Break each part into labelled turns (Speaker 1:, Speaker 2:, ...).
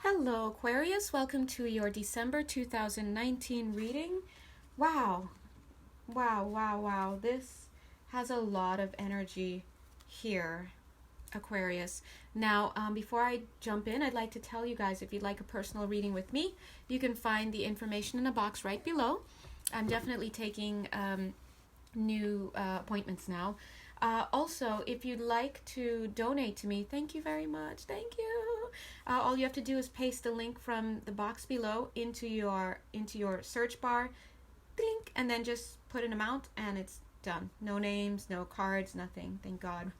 Speaker 1: Hello, Aquarius. Welcome to your December 2019 reading. Wow. Wow. This has a lot of energy here, Aquarius. Now, before I jump in, I'd like to tell you guys, if you'd like a personal reading with me, you can find the information in a box right below. I'm definitely taking new appointments now. Also, if you'd like to donate to me, thank you very much. Thank you. All you have to do is paste the link from the box below into your search bar, blink, and then just put an amount, and it's done. No names, no cards, nothing. Thank God.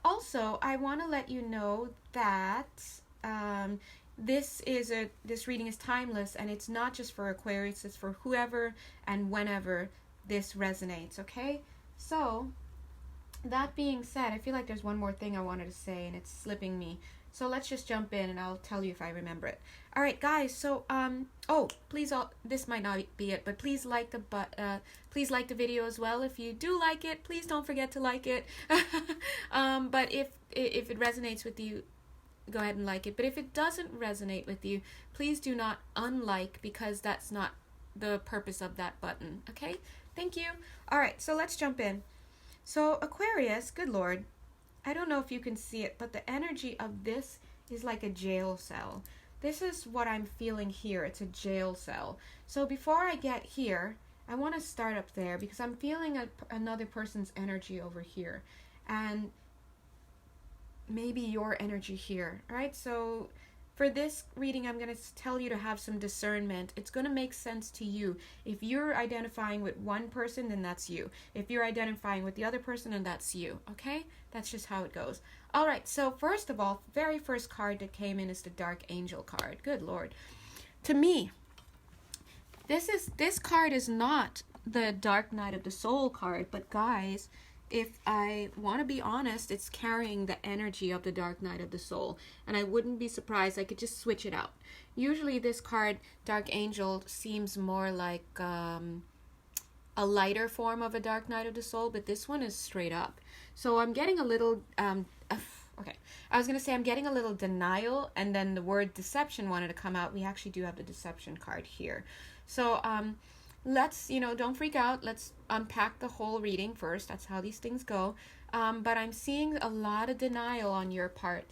Speaker 1: Also, I want to let you know that this reading is timeless, and it's not just for Aquarius. It's for whoever and whenever this resonates. Okay, so. That being said, I feel like there's one more thing I wanted to say and it's slipping me. So let's just jump in and I'll tell you if I remember it. All right, guys. So please, this might not be it, but please like the video as well. If you do like it, please don't forget to like it. But if it resonates with you, go ahead and like it. But if it doesn't resonate with you, please do not unlike, because that's not the purpose of that button. Okay? Thank you. All right, so let's jump in. So Aquarius, good Lord, I don't know if you can see it, but the energy of this is like a jail cell. This is what I'm feeling here. It's a jail cell. So before I get here, I want to start up there because I'm feeling another person's energy over here. And maybe your energy here, right? So for this reading, I'm going to tell you to have some discernment. It's going to make sense to you. If you're identifying with one person, then that's you. If you're identifying with the other person, then that's you. Okay? That's just how it goes. All right. So first of all, very first card that came in is the Dark Angel card. Good Lord. To me, this card is not the Dark Night of the Soul card, but guys, if I want to be honest, it's carrying the energy of the Dark Night of the Soul. And I wouldn't be surprised. I could just switch it out. Usually this card, Dark Angel, seems more like a lighter form of a Dark Night of the Soul. But this one is straight up. So I'm getting a little... okay. I was going to say I'm getting a little denial. And then the word deception wanted to come out. We actually do have the deception card here. So... let's, don't freak out. Let's unpack the whole reading first. That's how these things go. But I'm seeing a lot of denial on your part.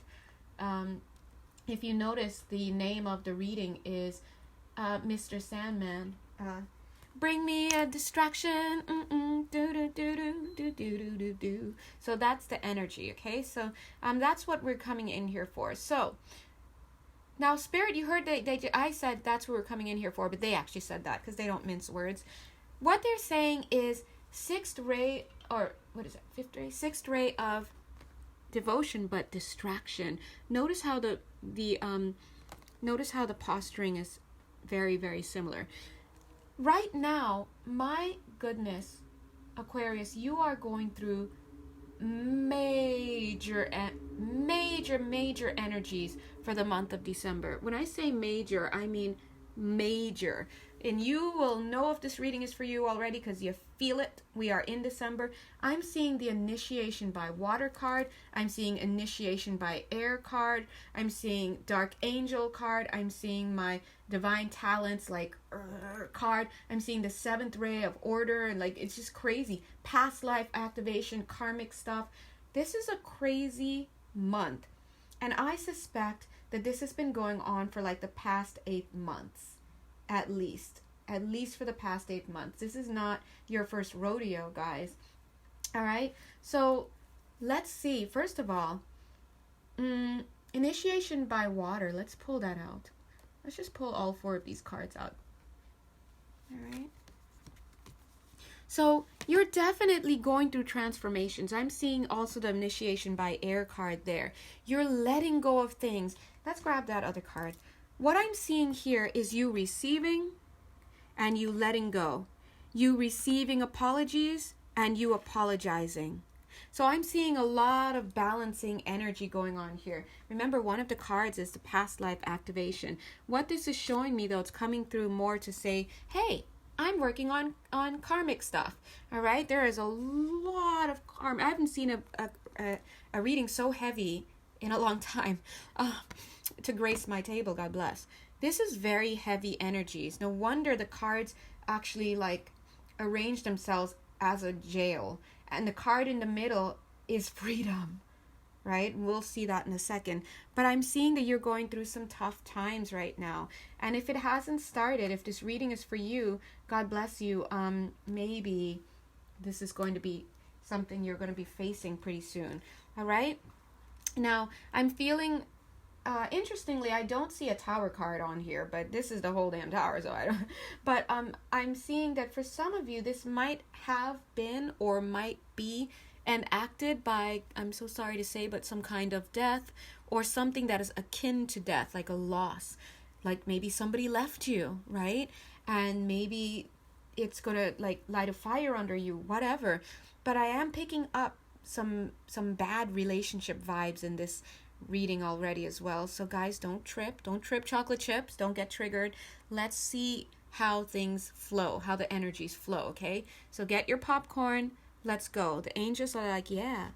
Speaker 1: If you notice, the name of the reading is Mr. Sandman. Bring me a distraction. Do. So that's the energy, okay? So that's what we're coming in here for. So... now, Spirit, you heard I said that's what we're coming in here for, but they actually said that because they don't mince words. What they're saying is sixth ray of devotion, but distraction. Notice how notice how the posturing is very, very similar. Right now, my goodness, Aquarius, you are going through major energies for the month of December. When I say major, I mean major. And you will know if this reading is for you already because you feel it. We are in December. I'm seeing the initiation by water card. I'm seeing initiation by air card. I'm seeing Dark Angel card. I'm seeing my divine talents card. I'm seeing the seventh ray of order, and it's just crazy. Past life activation, karmic stuff. This is a crazy month. And I suspect that this has been going on for the past 8 months. At least for the past 8 months. This is not your first rodeo, guys. All right. So let's see. First of all, initiation by water. Let's pull that out. Let's just pull all 4 of these cards out. All right. So you're definitely going through transformations. I'm seeing also the initiation by air card there. You're letting go of things. Let's grab that other card. What I'm seeing here is you receiving and you letting go. You receiving apologies and you apologizing. So I'm seeing a lot of balancing energy going on here. Remember, one of the cards is the past life activation. What this is showing me, though, it's coming through more to say, hey, I'm working on karmic stuff. All right? There is a lot of karma. I haven't seen a reading so heavy in a long time. to grace my table, God bless. This is very heavy energies. No wonder the cards actually like arrange themselves as a jail. And the card in the middle is freedom, right? We'll see that in a second. But I'm seeing that you're going through some tough times right now. And if it hasn't started, if this reading is for you, God bless you. Maybe this is going to be something you're going to be facing pretty soon. All right? Now, I'm feeling... interestingly, I don't see a tower card on here, but this is the whole damn tower, so I don't. But I'm seeing that for some of you, this might have been or might be enacted by, I'm so sorry to say, but some kind of death or something that is akin to death, like a loss. Like maybe somebody left you, right? And maybe it's gonna like light a fire under you, whatever. But I am picking up some bad relationship vibes in this reading already as well. So guys, don't trip chocolate chips, don't get triggered. Let's see how things flow, how the energies flow. Okay, so get your popcorn, let's go. The angels are like, yeah.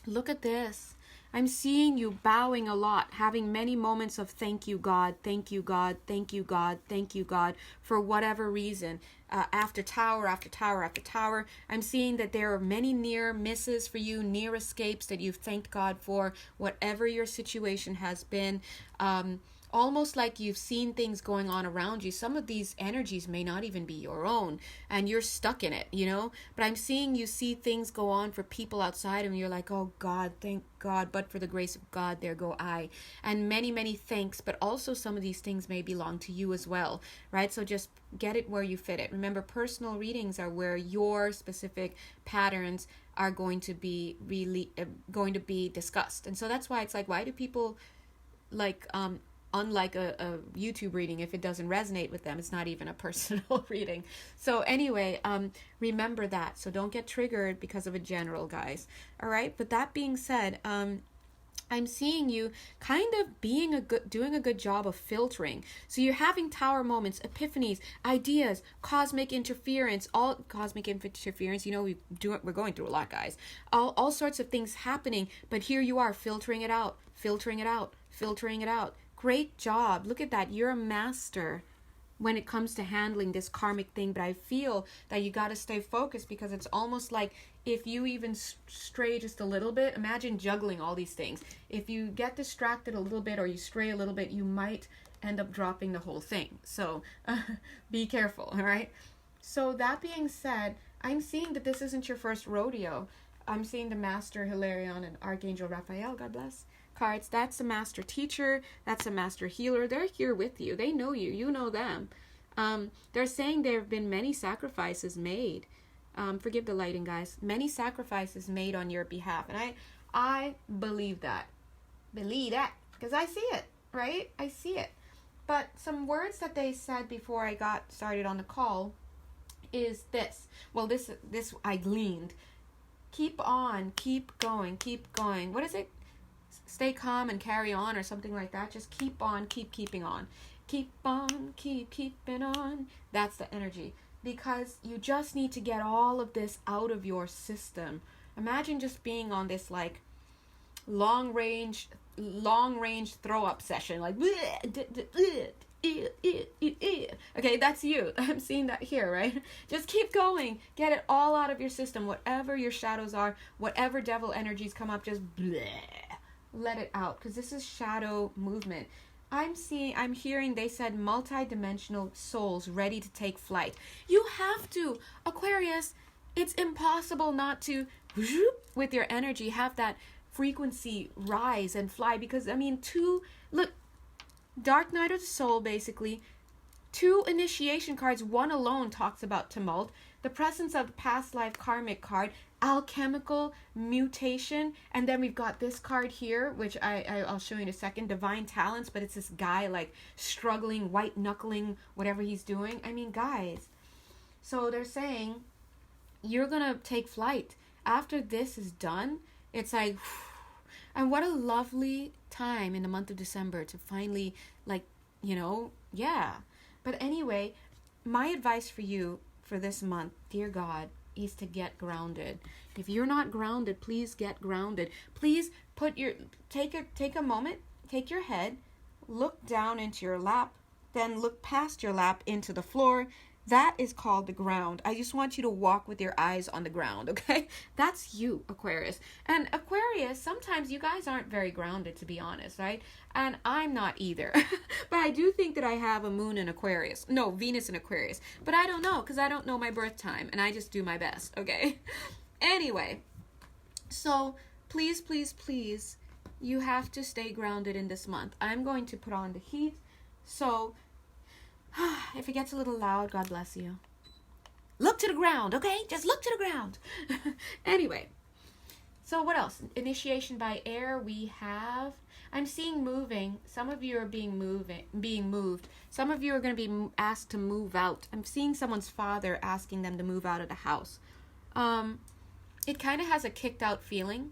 Speaker 1: Look at this. I'm seeing you bowing a lot, having many moments of thank you God, thank you God, thank you God, thank you God, for whatever reason. After tower, after tower, after tower. I'm seeing that there are many near misses for you, near escapes that you've thanked God for, whatever your situation has been. Almost like you've seen things going on around you. Some of these energies may not even be your own, and you're stuck in it, you know? But I'm seeing you see things go on for people outside, and you're like, oh God, thank God, but for the grace of God, there go I. And many, many thanks, but also some of these things may belong to you as well, right? So just get it where you fit it. Remember, personal readings are where your specific patterns are going to be really going to be discussed. And so that's why it's like, why do people like unlike a YouTube reading, if it doesn't resonate with them, it's not even a personal reading. So anyway, remember that. So don't get triggered because of a general, guys. All right. But that being said, I'm seeing you kind of doing a good job of filtering. So you're having tower moments, epiphanies, ideas, cosmic interference, all cosmic interference. You know, we're going through a lot, guys. All sorts of things happening. But here you are filtering it out, filtering it out, filtering it out. Great job. Look at that. You're a master when it comes to handling this karmic thing. But I feel that you got to stay focused, because it's almost like if you even stray just a little bit, imagine juggling all these things. If you get distracted a little bit or you stray a little bit, you might end up dropping the whole thing. So be careful. All right. So that being said, I'm seeing that this isn't your first rodeo. I'm seeing the Master Hilarion and Archangel Raphael, God bless, cards. That's a master teacher, that's a master healer. They're here with you. They know you, you know them. They're saying there have been many sacrifices made. Forgive the lighting, guys. Many sacrifices made on your behalf. And I believe that. Believe that. Because I see it, right? I see it. But some words that they said before I got started on the call is this. Well, this I gleaned. Keep on, keep going, keep going. What is it? Stay calm and carry on, or something like that. Just keep on, keep keeping on. Keep on, keep keeping on. That's the energy. Because you just need to get all of this out of your system. Imagine just being on this like long range throw up session. Like, okay, that's you. I'm seeing that here, right? Just keep going. Get it all out of your system. Whatever your shadows are, whatever devil energies come up, just let it out, because this is shadow movement. I'm hearing they said multi-dimensional souls ready to take flight. You have to, Aquarius. It's impossible not to, with your energy, have that frequency rise and fly, because I mean, Dark Night of the Soul, basically, 2 initiation cards. One alone talks about tumult, the presence of past life karmic card, alchemical mutation, and then we've got this card here, which I'll show you in a second, divine talents, but it's this guy like struggling, white knuckling, whatever he's doing. I mean, guys, so they're saying you're gonna take flight after this is done. It's like, and what a lovely time in the month of December to finally, like, you know, yeah. But anyway, my advice for you for this month, dear God, is to get grounded. If you're not grounded, please get grounded. Please take a moment, take your head, look down into your lap, then look past your lap into the floor. That is called the ground. I just want you to walk with your eyes on the ground, okay? That's you, Aquarius. And Aquarius, sometimes you guys aren't very grounded, to be honest, right? And I'm not either. But I do think that I have a moon in Aquarius. No, Venus in Aquarius. But I don't know, because I don't know my birth time, and I just do my best, okay? Anyway, so please, please, please, you have to stay grounded in this month. I'm going to put on the heat, so if it gets a little loud, God bless you. Look to the ground, okay? Just look to the ground. Anyway, so what else? Initiation by air, we have... I'm seeing moving. Some of you are being moved. Some of you are going to be asked to move out. I'm seeing someone's father asking them to move out of the house. It kind of has a kicked out feeling,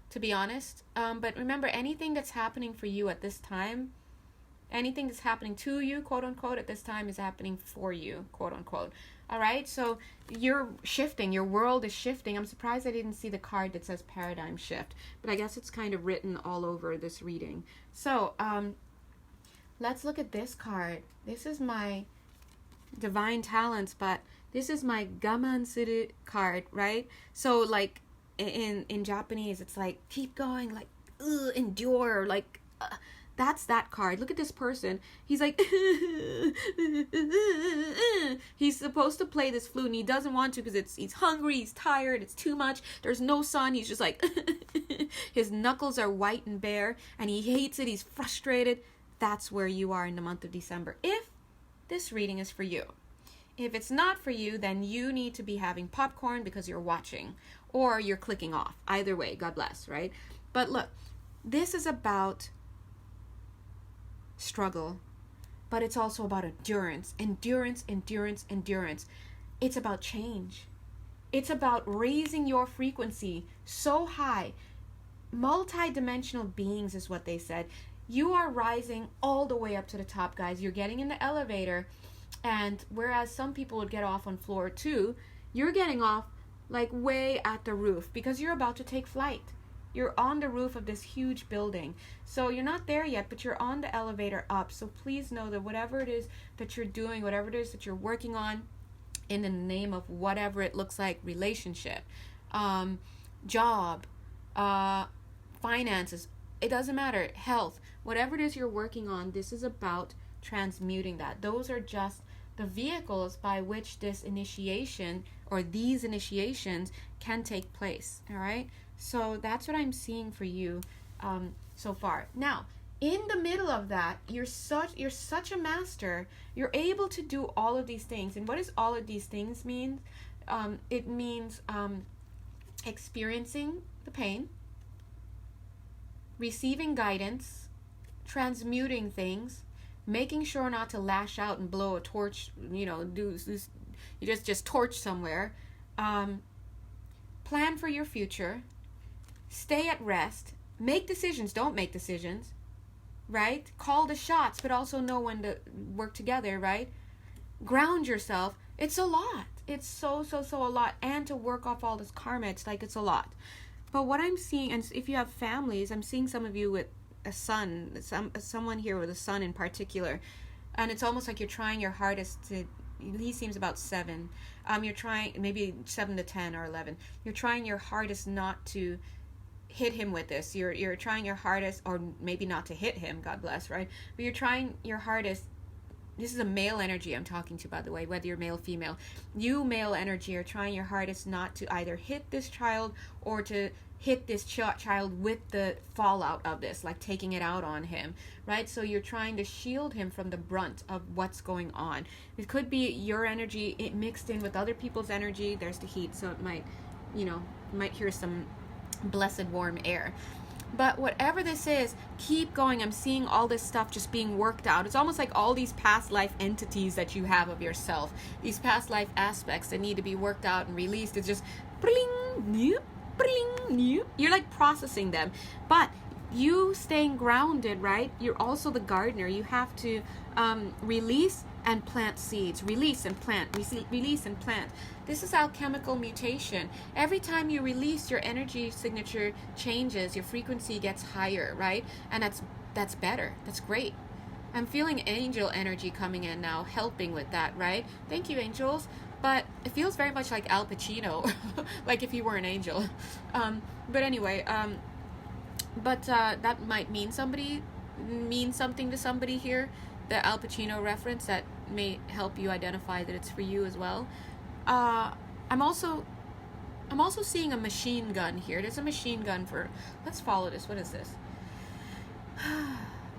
Speaker 1: to be honest. But remember, anything that's happening for you at this time, anything that's happening to you, quote unquote, at this time is happening for you, quote unquote. All right, so you're shifting. Your world is shifting. I'm surprised I didn't see the card that says paradigm shift, but I guess it's kind of written all over this reading. So let's look at this card. This is my divine talents, but this is my Gamansuru card, right? So like in Japanese, it's like keep going, like endure, like that's that card. Look at this person. He's like, he's supposed to play this flute and he doesn't want to because he's hungry, he's tired, it's too much, there's no sun. He's just like, his knuckles are white and bare and he hates it, he's frustrated. That's where you are in the month of December, if this reading is for you. If it's not for you, then you need to be having popcorn because you're watching or you're clicking off. Either way, God bless, right? But look, this is about struggle, but it's also about endurance. It's about change. It's about raising your frequency so high. Multi-dimensional beings is what they said. You are rising all the way up to the top, guys. You're getting in the elevator, and whereas some people would get off on floor 2, you're getting off like way at the roof because you're about to take flight. You're on the roof of this huge building. So you're not there yet, but you're on the elevator up. So please know that whatever it is that you're doing, whatever it is that you're working on, in the name of whatever it looks like, relationship, job, finances, it doesn't matter, health, whatever it is you're working on, this is about transmuting that. Those are just the vehicles by which this initiation or these initiations can take place. All right. So that's what I'm seeing for you so far. Now, in the middle of that, you're such a master. You're able to do all of these things. And what does all of these things mean? It means experiencing the pain, receiving guidance, transmuting things, making sure not to lash out and blow a torch, you just torch somewhere. Plan for your future. Stay at rest. Make decisions. Don't make decisions. Right? Call the shots, but also know when to work together, right? Ground yourself. It's a lot. It's so a lot. And to work off all this karma, it's a lot. But what I'm seeing, and if you have families, I'm seeing some of you with a son, someone here with a son in particular, and it's almost like you're trying your hardest to, he seems about 7, you're trying, maybe 7 to 10 or 11, you're trying your hardest not to hit him with this, you're trying your hardest, or maybe not to hit him, God bless, right, but you're trying your hardest. This is a male energy I'm talking to, by the way, whether you're male, female. You, male energy, are trying your hardest not to either hit this child or to hit this child with the fallout of this, like taking it out on him, right? So you're trying to shield him from the brunt of what's going on. It could be your energy it mixed in with other people's energy. There's the heat, so it might, you might hear some blessed warm air. But whatever this is, keep going. I'm seeing all this stuff just being worked out. It's almost like all these past life entities that you have of yourself, these past life aspects that need to be worked out and released. It's just you're like processing them. But you staying grounded, right? You're also the gardener. You have to release and plant seeds. Release and plant, release and plant. This is alchemical mutation. Every time you release, your energy signature changes, your frequency gets higher, right? And that's better. That's great. I'm feeling angel energy coming in now, helping with that, right? Thank you, angels. But it feels very much like Al Pacino, like if he were an angel. But anyway, that might mean something to somebody here. The Al Pacino reference that may help you identify that it's for you as well. I'm also seeing a machine gun here. There's a machine gun for. Let's follow this. What is this?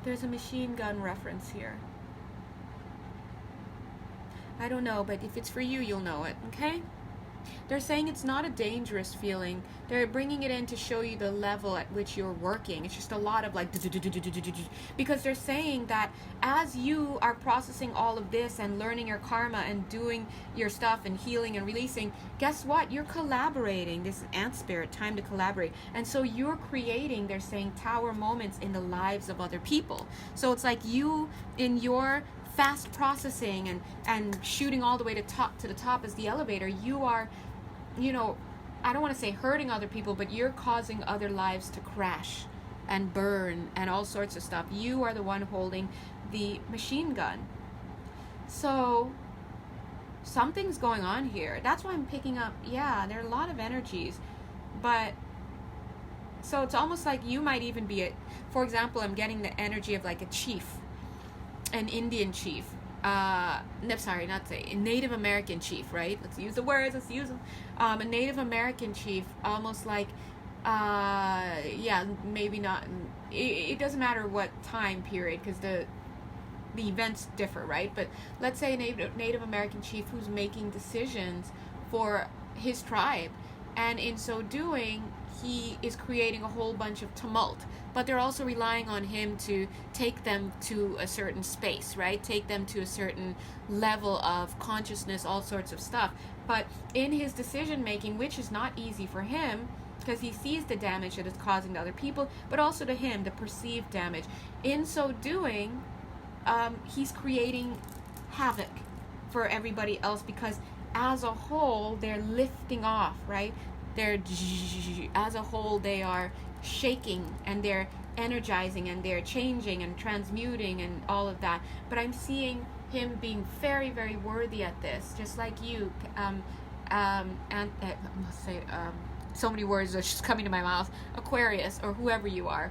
Speaker 1: There's a machine gun reference here. I don't know, but if it's for you, you'll know it, okay? They're saying it's not a dangerous feeling. They're bringing it in to show you the level at which you're working. It's just a lot of like, because they're saying that as you are processing all of this and learning your karma and doing your stuff and healing and releasing, guess what? You're collaborating. This is ant spirit, time to collaborate. And so you're creating, they're saying, tower moments in the lives of other people. So it's like you in your fast processing and shooting all the way to the top as the elevator, you are, I don't want to say hurting other people, but you're causing other lives to crash and burn and all sorts of stuff. You are the one holding the machine gun. So something's going on here. That's why I'm picking up, there are a lot of energies, but so it's almost like you might even be for example, I'm getting the energy of like a chief, an Indian chief, a Native American chief, right? Let's use the words, let's use them. A Native American chief, almost like, maybe not, it doesn't matter what time period, because the events differ, right? But let's say a Native American chief who's making decisions for his tribe, and in so doing, he is creating a whole bunch of tumult, but they're also relying on him to take them to a certain space, right? Take them to a certain level of consciousness, all sorts of stuff. But in his decision making, which is not easy for him, because he sees the damage that it's causing to other people, but also to him, the perceived damage. In so doing, he's creating havoc for everybody else, because as a whole, they're lifting off, right? They're, as a whole, they are shaking and they're energizing and they're changing and transmuting and all of that. But I'm seeing him being very, very worthy at this, just like you. So many words are just coming to my mouth. Aquarius, or whoever you are.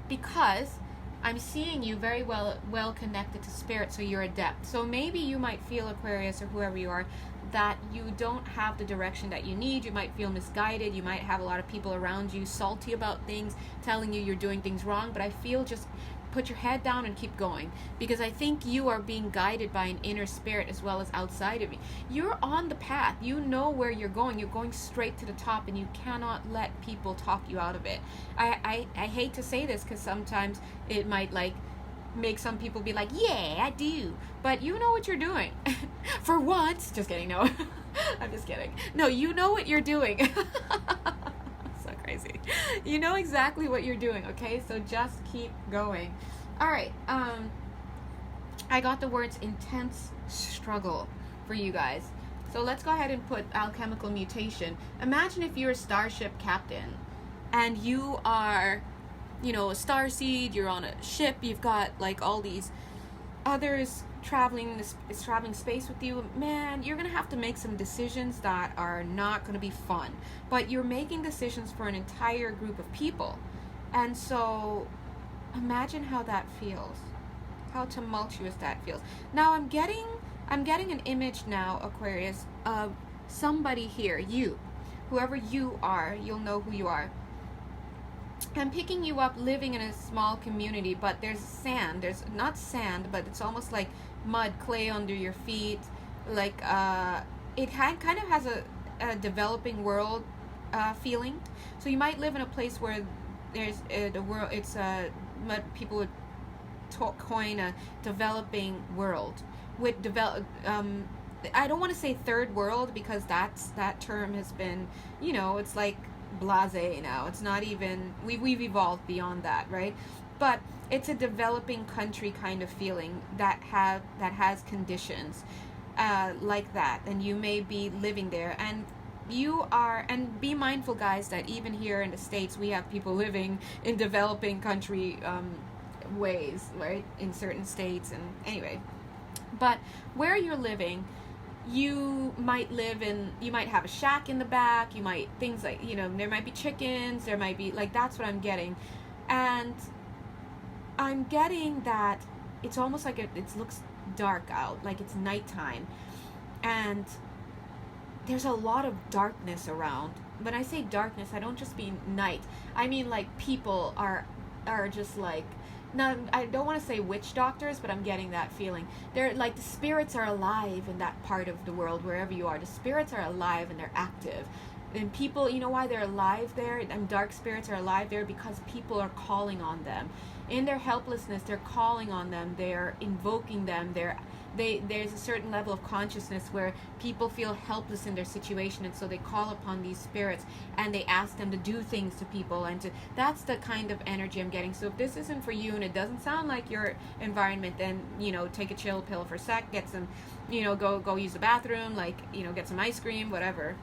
Speaker 1: Because I'm seeing you very well connected to spirit, so you're adept. So maybe you might feel, Aquarius, or whoever you are, that you don't have the direction that you need. You might feel misguided. You might have a lot of people around you salty about things, telling you you're doing things wrong. But I feel just put your head down and keep going, because I think you are being guided by an inner spirit as well as outside of you. You're on the path. You know where you're going. You're going straight to the top, and you cannot let people talk you out of it. I hate to say this, because sometimes it might like make some people be like, yeah, I do, but you know what you're doing. For once. Just kidding. No. I'm just kidding. No, you know what you're doing. So crazy. You know exactly what you're doing, okay? So just keep going. All right. I got the words intense struggle for you guys. So let's go ahead and put alchemical mutation. Imagine if you're a starship captain and you are, a starseed, you're on a ship, you've got like all these others traveling space with you. Man, you're gonna have to make some decisions that are not gonna be fun, but you're making decisions for an entire group of people. And so imagine how that feels, how tumultuous that feels. Now I'm getting an image now, Aquarius, of somebody here, you, whoever you are, you'll know who you are. I'm picking you up living in a small community, but there's sand. There's not sand, but it's almost like mud, clay under your feet. Like, it kind of has a developing world feeling. So you might live in a place where there's the world, people would coin a developing world. With I don't want to say third world, because that term has been, it's like blasé now. It's not even, we've evolved beyond that, right? but it's a developing country kind of feeling that has conditions like that, and you may be living there, and and be mindful, guys, that even here in the States we have people living in developing country ways, right, in certain states. And anyway, but where you're living, you might have a shack in the back, you might, things like, there might be chickens, there might be, like, that's what I'm getting. And I'm getting that it's almost like it looks dark out, like it's nighttime, and there's a lot of darkness around. When I say darkness, I don't just mean night. I mean, like, people are just like, now, I don't want to say witch doctors, but I'm getting that feeling. They're like, the spirits are alive in that part of the world, wherever you are. The spirits are alive and they're active. And people, you know why they're alive there? And dark spirits are alive there because people are calling on them. In their helplessness, they're calling on them. They're invoking them. There's a certain level of consciousness where people feel helpless in their situation, and so they call upon these spirits and they ask them to do things to people, and that's the kind of energy I'm getting. So if this isn't for you and it doesn't sound like your environment, then take a chill pill for a sec, get some, go use the bathroom, like, get some ice cream, whatever.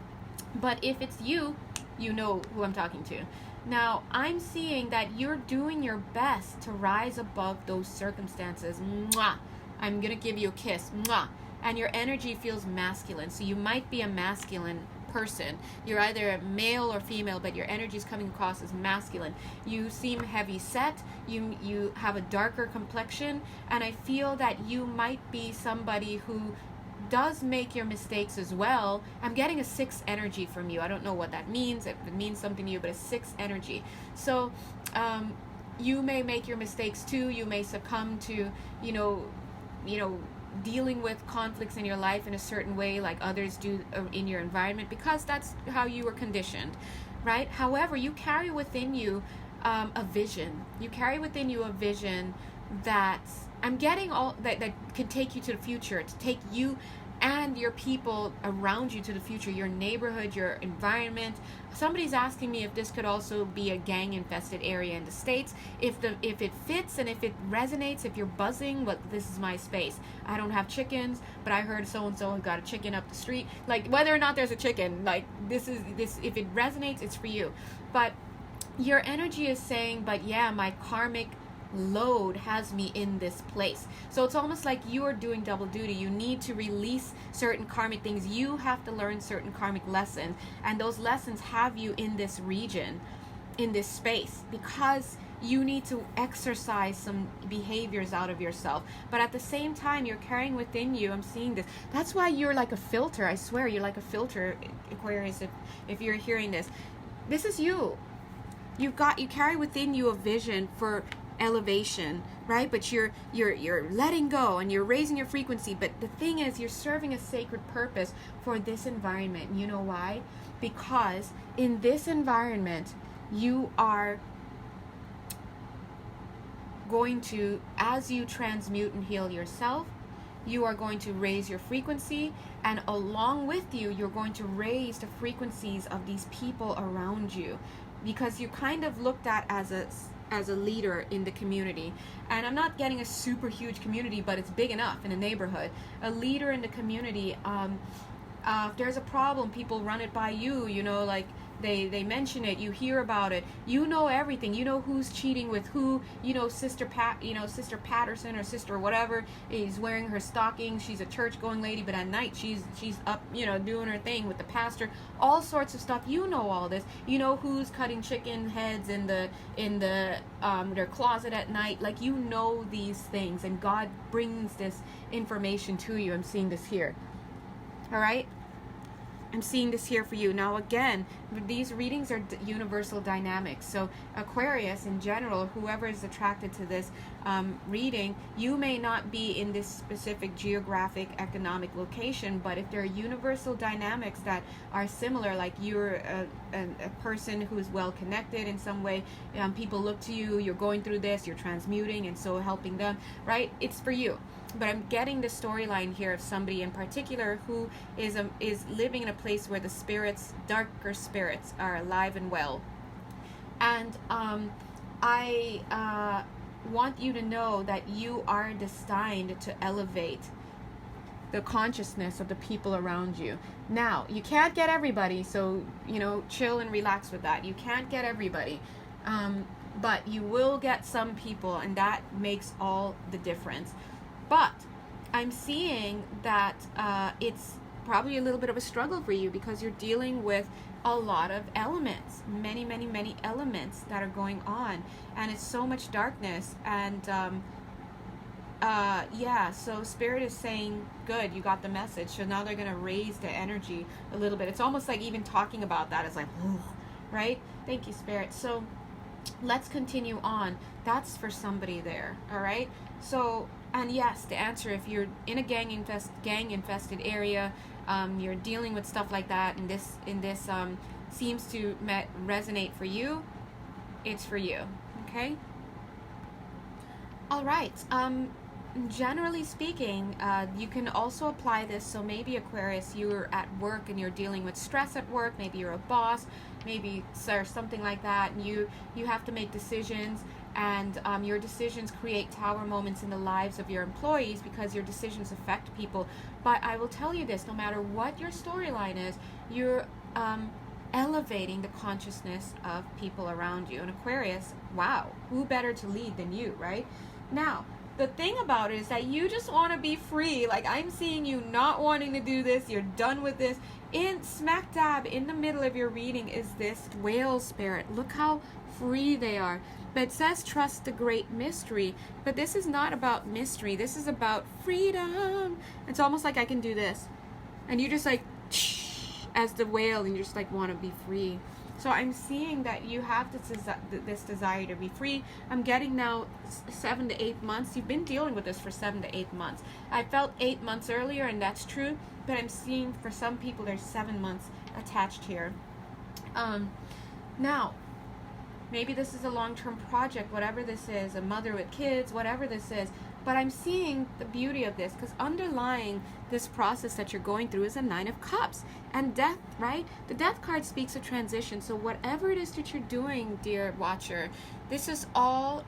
Speaker 1: But if it's you, you know who I'm talking to. Now, I'm seeing that you're doing your best to rise above those circumstances. Mwah! I'm going to give you a kiss. Mwah! And your energy feels masculine. So you might be a masculine person. You're either a male or female, but your energy is coming across as masculine. You seem heavy set. You have a darker complexion. And I feel that you might be somebody who does make your mistakes as well. I'm getting a 6 energy from you. I don't know what that means. If it means something to you, but a 6 energy. So you may make your mistakes too. You may succumb to, dealing with conflicts in your life in a certain way like others do in your environment, because that's how you were conditioned, right? However, you carry within you a vision. You carry within you a vision that I'm getting all that can take you to the future, to take you and your people around you to the future, your neighborhood, your environment. Somebody's asking me if this could also be a gang-infested area in the States. If it fits and if it resonates, if you're buzzing, look, this is my space. I don't have chickens, but I heard so-and-so got a chicken up the street. Like, whether or not there's a chicken, like, this, if it resonates, it's for you. But your energy is saying, but yeah, my karmic load has me in this place. So it's almost like you are doing double duty. You need to release certain karmic things. You have to learn certain karmic lessons, and those lessons have you in this region, in this space, because you need to exercise some behaviors out of yourself. But at the same time, you're carrying within you, I'm seeing this, that's why you're like a filter. I swear, you're like a filter, Aquarius, if you're hearing this. This is you. You carry within you a vision for elevation, right? But you're letting go and you're raising your frequency. But the thing is, you're serving a sacred purpose for this environment. You know why? Because in this environment, you are going to, as you transmute and heal yourself, you are going to raise your frequency, and along with you, you're going to raise the frequencies of these people around you, because you're kind of looked at as a leader in the community. And I'm not getting a super huge community, but it's big enough in a neighborhood. A leader in the community, if there's a problem, people run it by you, like they mention it, you hear about it, you know everything, you know who's cheating with who, Sister Patterson or Sister whatever is wearing her stockings, she's a church going lady, but at night she's up, doing her thing with the pastor, all sorts of stuff. You know all this. You know who's cutting chicken heads in their closet at night. Like, you know these things, and God brings this information to you. I'm seeing this here. All right? I'm seeing this here for you. Now, again, these readings are universal dynamics. So Aquarius in general, whoever is attracted to this reading, you may not be in this specific geographic economic location, but if there are universal dynamics that are similar, like you're a person who is well connected in some way, people look to you, you're going through this, you're transmuting, and so helping them, right? It's for you. But I'm getting the storyline here of somebody in particular who is living in a place where the spirits, darker spirits, are alive and well. And want you to know that you are destined to elevate the consciousness of the people around you. Now, you can't get everybody, so, you know, chill and relax with that. You can't get everybody, but you will get some people, and that makes all the difference. But I'm seeing that it's probably a little bit of a struggle for you because you're dealing with a lot of elements, many elements that are going on, and it's so much darkness. And yeah, so Spirit is saying, good, you got the message. So now they're going to raise the energy a little bit. It's almost like even talking about that is like, right? Thank you, Spirit. So let's continue on. That's for somebody there, all right? So, and yes, the answer, if you're in a gang infested area, you're dealing with stuff like that, and this seems to resonate for you, it's for you, okay? All right. Generally speaking, you can also apply this. So maybe, Aquarius, you're at work and you're dealing with stress at work. Maybe you're a boss, maybe something like that, and you have to make decisions, and your decisions create tower moments in the lives of your employees because your decisions affect people. But I will tell you this, no matter what your storyline is, you're elevating the consciousness of people around you. And Aquarius, wow, who better to lead than you, right? Now, the thing about it is that you just want to be free. Like, I'm seeing you not wanting to do this. You're done with this. In smack dab in the middle of your reading is this whale spirit. Look how free they are. But it says trust the great mystery. But this is not about mystery. This is about freedom. It's almost like I can do this. And you just like, as the whale, and you just like want to be free. So I'm seeing that you have this desire to be free. I'm getting now 7 to 8 months. You've been dealing with this for 7 to 8 months. I felt 8 months earlier, and that's true. But I'm seeing for some people there's 7 months attached here. Now, maybe this is a long-term project, whatever this is, a mother with kids, whatever this is. But I'm seeing the beauty of this, because underlying this process that you're going through is a 9 of Cups and death, right? The death card speaks of transition. So whatever it is that you're doing, dear watcher, this is all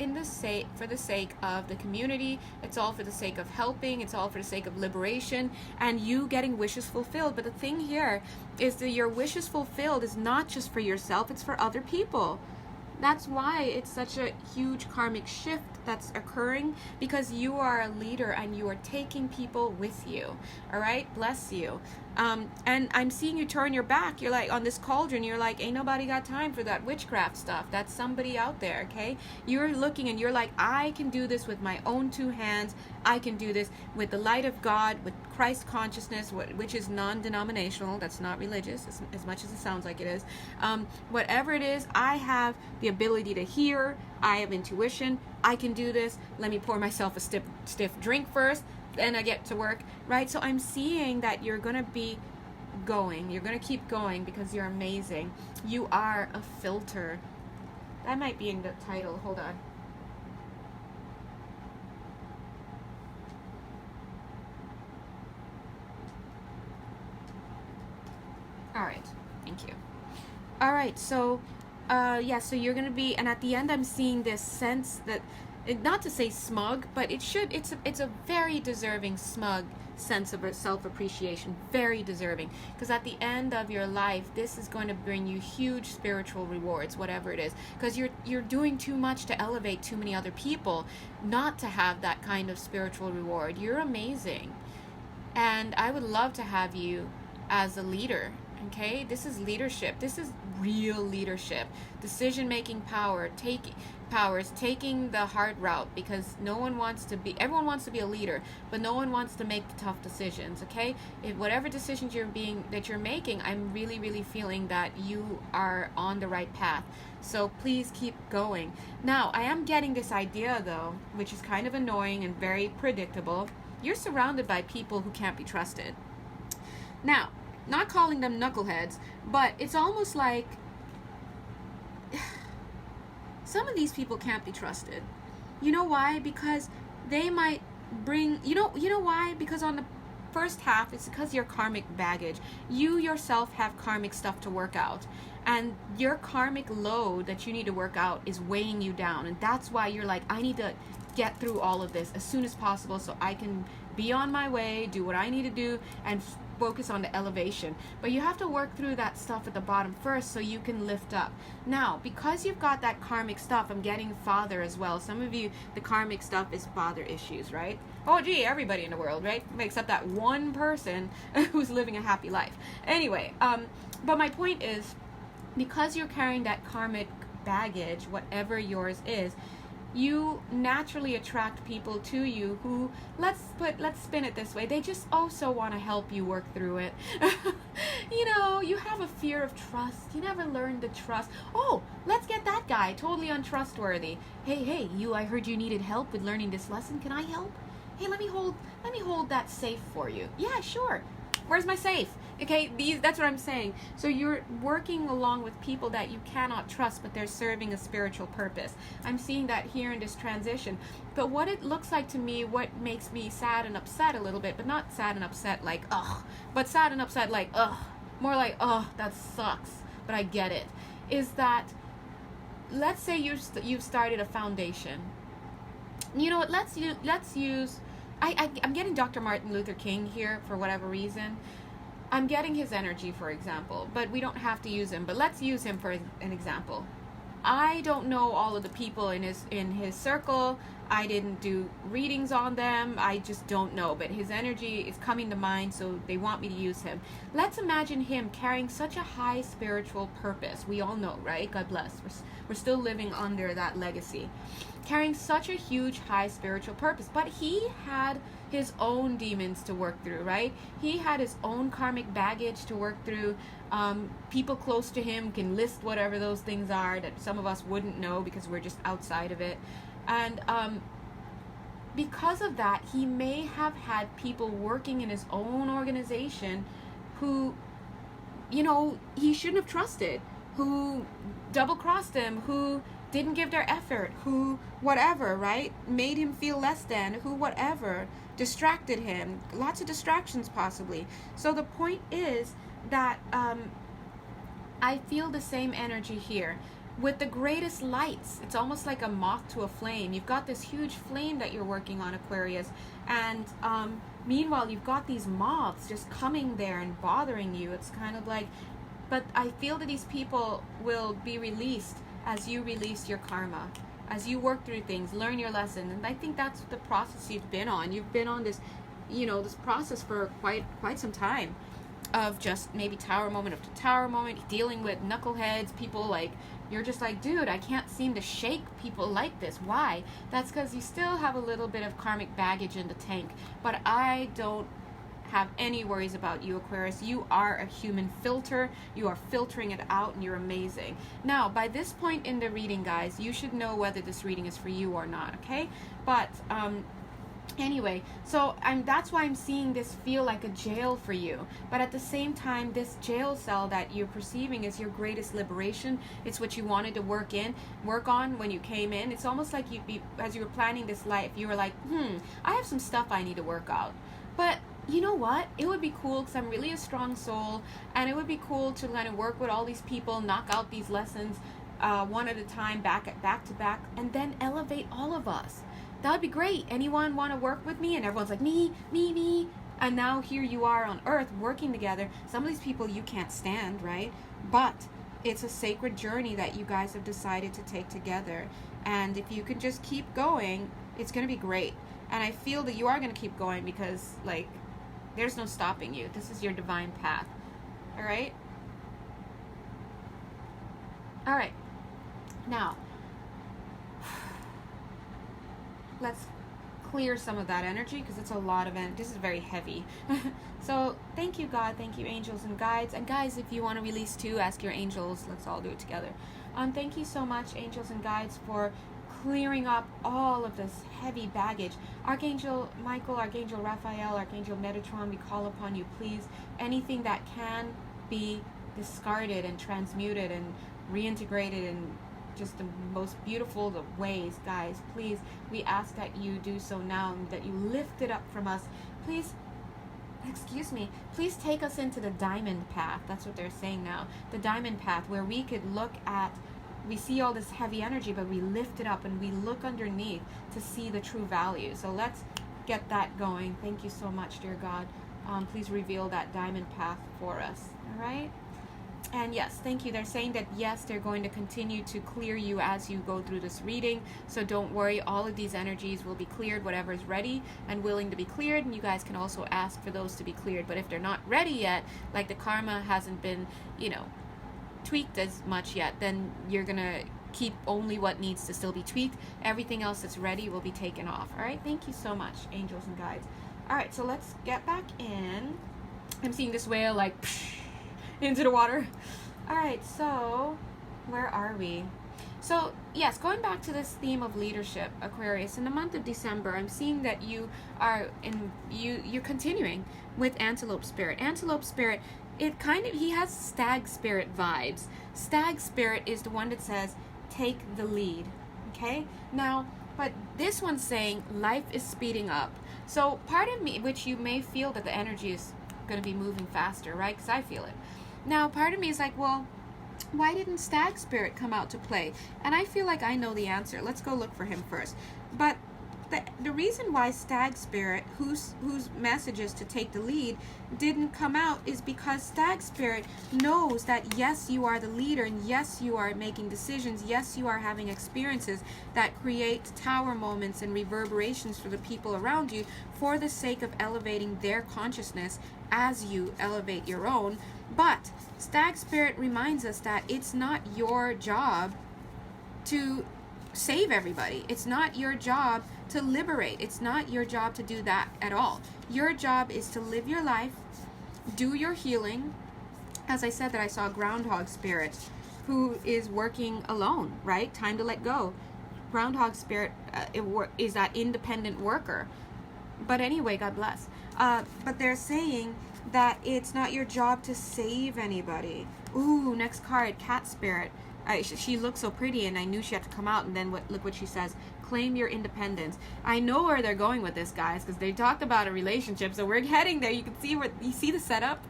Speaker 1: for the sake of the community. It's all for the sake of helping. It's all for the sake of liberation and you getting wishes fulfilled. But the thing here is that your wishes fulfilled is not just for yourself, it's for other people. That's why it's such a huge karmic shift that's occurring, because you are a leader and you are taking people with you. All right, bless you. And I'm seeing you turn your back. You're like on this cauldron. You're like, ain't nobody got time for that witchcraft stuff. That's somebody out there. Okay, you're looking and you're like, I can do this with my own 2 hands. I can do this with the light of God, with Christ consciousness, which is non-denominational. That's not religious, as much as it sounds like it is. Whatever it is, I have the ability to hear. I have intuition. I can do this. Let me pour myself a stiff drink first, then I get to work, right? So I'm seeing that you're going to be going. You're going to keep going because you're amazing. You are a filter. That might be in the title. Hold on. All right. Thank you. All right. So, yeah, so you're going to be, and at the end I'm seeing this sense that, not to say smug, but it's a very deserving smug sense of self-appreciation, very deserving, because at the end of your life this is going to bring you huge spiritual rewards, whatever it is, because you're doing too much to elevate too many other people not to have that kind of spiritual reward. You're amazing, and I would love to have you as a leader. Okay, this is leadership. This is real leadership. Decision-making power, taking the hard route, because everyone wants to be a leader, but no one wants to make the tough decisions. Okay, if whatever decisions you're making, I'm really, really feeling that you are on the right path. So please keep going. Now, I am getting this idea though, which is kind of annoying and very predictable. You're surrounded by people who can't be trusted. Now, not calling them knuckleheads, but it's almost like some of these people can't be trusted. You know why? Because they might bring, you know why? Because on first half is because your karmic baggage. You yourself have karmic stuff to work out. And your karmic load that you need to work out is weighing you down. And that's why you're like, I need to get through all of this as soon as possible so I can be on my way, do what I need to do, and focus on the elevation. But you have to work through that stuff at the bottom first so you can lift up. Now, because you've got that karmic stuff, I'm getting father as well. Some of you, the karmic stuff is father issues, right? Oh gee, everybody in the world, right? Except that one person who's living a happy life. Anyway, but my point is, because you're carrying that karmic baggage, whatever yours is, you naturally attract people to you who, let's spin it this way, they just also want to help you work through it. You know, you have a fear of trust. You never learned to trust. Oh, let's get that guy, totally untrustworthy. Hey, you, I heard you needed help with learning this lesson. Can I help? Hey, let me hold that safe for you. Yeah, sure. Where's my safe? Okay, that's what I'm saying. So you're working along with people that you cannot trust, but they're serving a spiritual purpose. I'm seeing that here in this transition. But what it looks like to me, what makes me sad and upset a little bit, but not sad and upset like, ugh, but sad and upset like, ugh, more like, ugh, that sucks, but I get it, is that, let's say you've started a foundation. You know what, let's use, I'm getting Dr. Martin Luther King here for whatever reason. I'm getting his energy, for example, but we don't have to use him. But let's use him for an example. I don't know all of the people in his circle. I didn't do readings on them. I just don't know. But his energy is coming to mind, so they want me to use him. Let's imagine him carrying such a high spiritual purpose. We all know, right? God bless. We're still living under that legacy. Carrying such a huge, high spiritual purpose. But he had his own demons to work through, right? He had his own karmic baggage to work through. People close to him can list whatever those things are that some of us wouldn't know because we're just outside of it. And because of that, he may have had people working in his own organization who, you know, he shouldn't have trusted, who double-crossed him, who didn't give their effort, who whatever, right? Made him feel less than, who whatever, distracted him. Lots of distractions possibly. So the point is that I feel the same energy here. With the greatest lights, it's almost like a moth to a flame. You've got this huge flame that you're working on, Aquarius, and meanwhile you've got these moths just coming there and bothering you. It's kind of like, but I feel that these people will be released as you release your karma, as you work through things, learn your lesson. And I think that's the process you've been on. You've been on this, you know, this process for quite some time, of just maybe tower moment after tower moment, dealing with knuckleheads, people like, you're just like, dude, I can't seem to shake people like this. Why? That's because you still have a little bit of karmic baggage in the tank. But I don't have any worries about you, Aquarius. You are a human filter. You are filtering it out, and you're amazing. Now, by this point in the reading, guys, you should know whether this reading is for you or not, okay? But anyway, so that's why I'm seeing this feel like a jail for you. But at the same time, this jail cell that you're perceiving is your greatest liberation. It's what you wanted to work on when you came in. It's almost like as you were planning this life, you were like, I have some stuff I need to work out. But you know what? It would be cool, because I'm really a strong soul, and it would be cool to kind of work with all these people, knock out these lessons one at a time, back to back, and then elevate all of us. That would be great. Anyone want to work with me? And everyone's like, me. And now here you are on Earth working together. Some of these people you can't stand, right? But it's a sacred journey that you guys have decided to take together. And if you can just keep going, it's going to be great. And I feel that you are going to keep going because, like, there's no stopping you. This is your divine path. All right? All right. Now, let's clear some of that energy, because it's a lot of energy. This is very heavy. So thank you, God. Thank you, angels and guides. And guys, if you want to release too, ask your angels. Let's all do it together. Thank you so much, angels and guides, for clearing up all of this heavy baggage. Archangel Michael, Archangel Raphael, Archangel Metatron, we call upon you, please. Anything that can be discarded and transmuted and reintegrated in just the most beautiful of ways, guys, please, we ask that you do so now, and that you lift it up from us. Please excuse me, please take us into the diamond path. That's what they're saying now. The diamond path, where we could look at, we see all this heavy energy, but we lift it up and we look underneath to see the true value. So let's get that going. Thank you so much, dear God. Please reveal that diamond path for us. All right? And yes, thank you. They're saying that yes, they're going to continue to clear you as you go through this reading. So don't worry, all of these energies will be cleared, whatever is ready and willing to be cleared. And you guys can also ask for those to be cleared. But if they're not ready yet, like the karma hasn't been, you know, tweaked as much yet, then you're going to keep only what needs to still be tweaked. Everything else that's ready will be taken off. All right? Thank you so much, angels and guides. All right, so let's get back in. I'm seeing this whale like into the water. All right, so where are we? So yes, going back to this theme of leadership, Aquarius, in the month of December, I'm seeing that you are you're continuing with Antelope Spirit. Antelope Spirit, it kind of, he has Stag Spirit vibes. Stag Spirit is the one that says take the lead. Okay, now, but this one's saying life is speeding up. So part of me, which you may feel that the energy is going to be moving faster, right? Because I feel it. Now, part of me is like, well, why didn't Stag Spirit come out to play? And I feel like I know the answer. Let's go look for him first. But the reason why Stag Spirit, whose message is to take the lead, didn't come out is because Stag Spirit knows that yes, you are the leader, and yes, you are making decisions, yes, you are having experiences that create tower moments and reverberations for the people around you for the sake of elevating their consciousness as you elevate your own. But Stag Spirit reminds us that it's not your job to save everybody. It's not your job to liberate. It's not your job to do that at all. Your job is to live your life, do your healing. As I said, that I saw Groundhog Spirit, who is working alone, right? Time to let go. Groundhog Spirit is that independent worker. But anyway, God bless. But they're saying that it's not your job to save anybody. Ooh, next card, Cat Spirit. She looks so pretty, and I knew she had to come out. And then look what she says: claim your independence. I know where they're going with this, guys, because they talked about a relationship, so we're heading there. You can see you see the setup.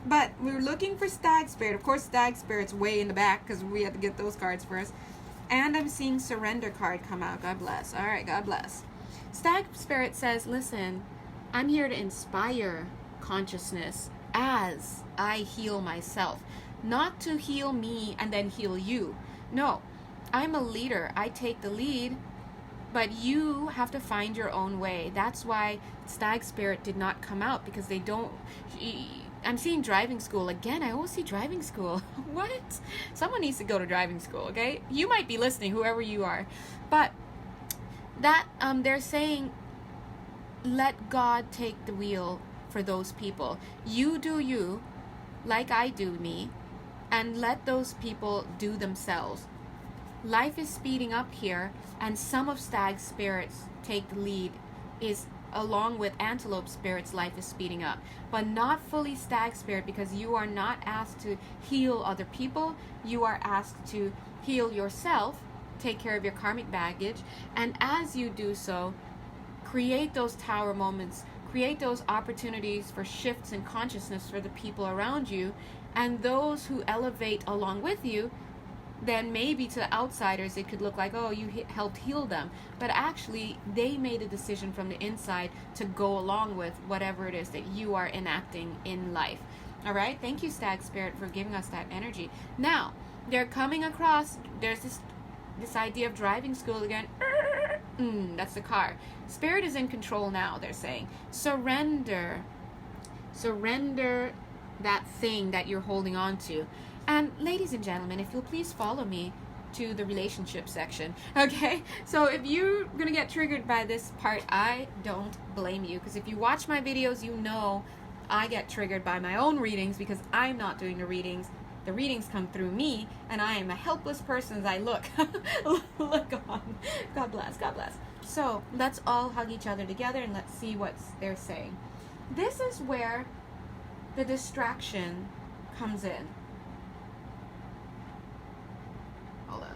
Speaker 1: But we're looking for Stag Spirit. Of course, Stag Spirit's way in the back because we had to get those cards first. And I'm seeing Surrender card come out. God bless. All right, God bless. Stag Spirit says, listen, I'm here to inspire consciousness as I heal myself. Not to heal me and then heal you. No, I'm a leader. I take the lead, but you have to find your own way. That's why Stag Spirit did not come out, because they don't... I'm seeing driving school. Again, I always see driving school. What? Someone needs to go to driving school, okay? You might be listening, whoever you are. But that they're saying, let God take the wheel for those people. You do you, like I do me, and let those people do themselves. Life is speeding up here, and some of Stag Spirit's take the lead is along with Antelope Spirit's life is speeding up, but not fully Stag Spirit, because you are not asked to heal other people. You are asked to heal yourself, take care of your karmic baggage, and as you do so, create those tower moments, create those opportunities for shifts in consciousness for the people around you. And those who elevate along with you, then maybe to outsiders it could look like, oh, you helped heal them. But actually, they made a decision from the inside to go along with whatever it is that you are enacting in life. All right? Thank you, Stag Spirit, for giving us that energy. Now, they're coming across, there's this idea of driving school again. That's the car. Spirit is in control now, they're saying. Surrender that thing that you're holding on to. And ladies and gentlemen, if you'll please follow me to the relationship section, okay? So if you're gonna get triggered by this part, I don't blame you, because if you watch my videos, you know I get triggered by my own readings because I'm not doing the readings. The readings come through me, and I am a helpless person as I look. Look on. God bless, God bless. So let's all hug each other together and let's see what they're saying. This is where the distraction comes in. Hold on.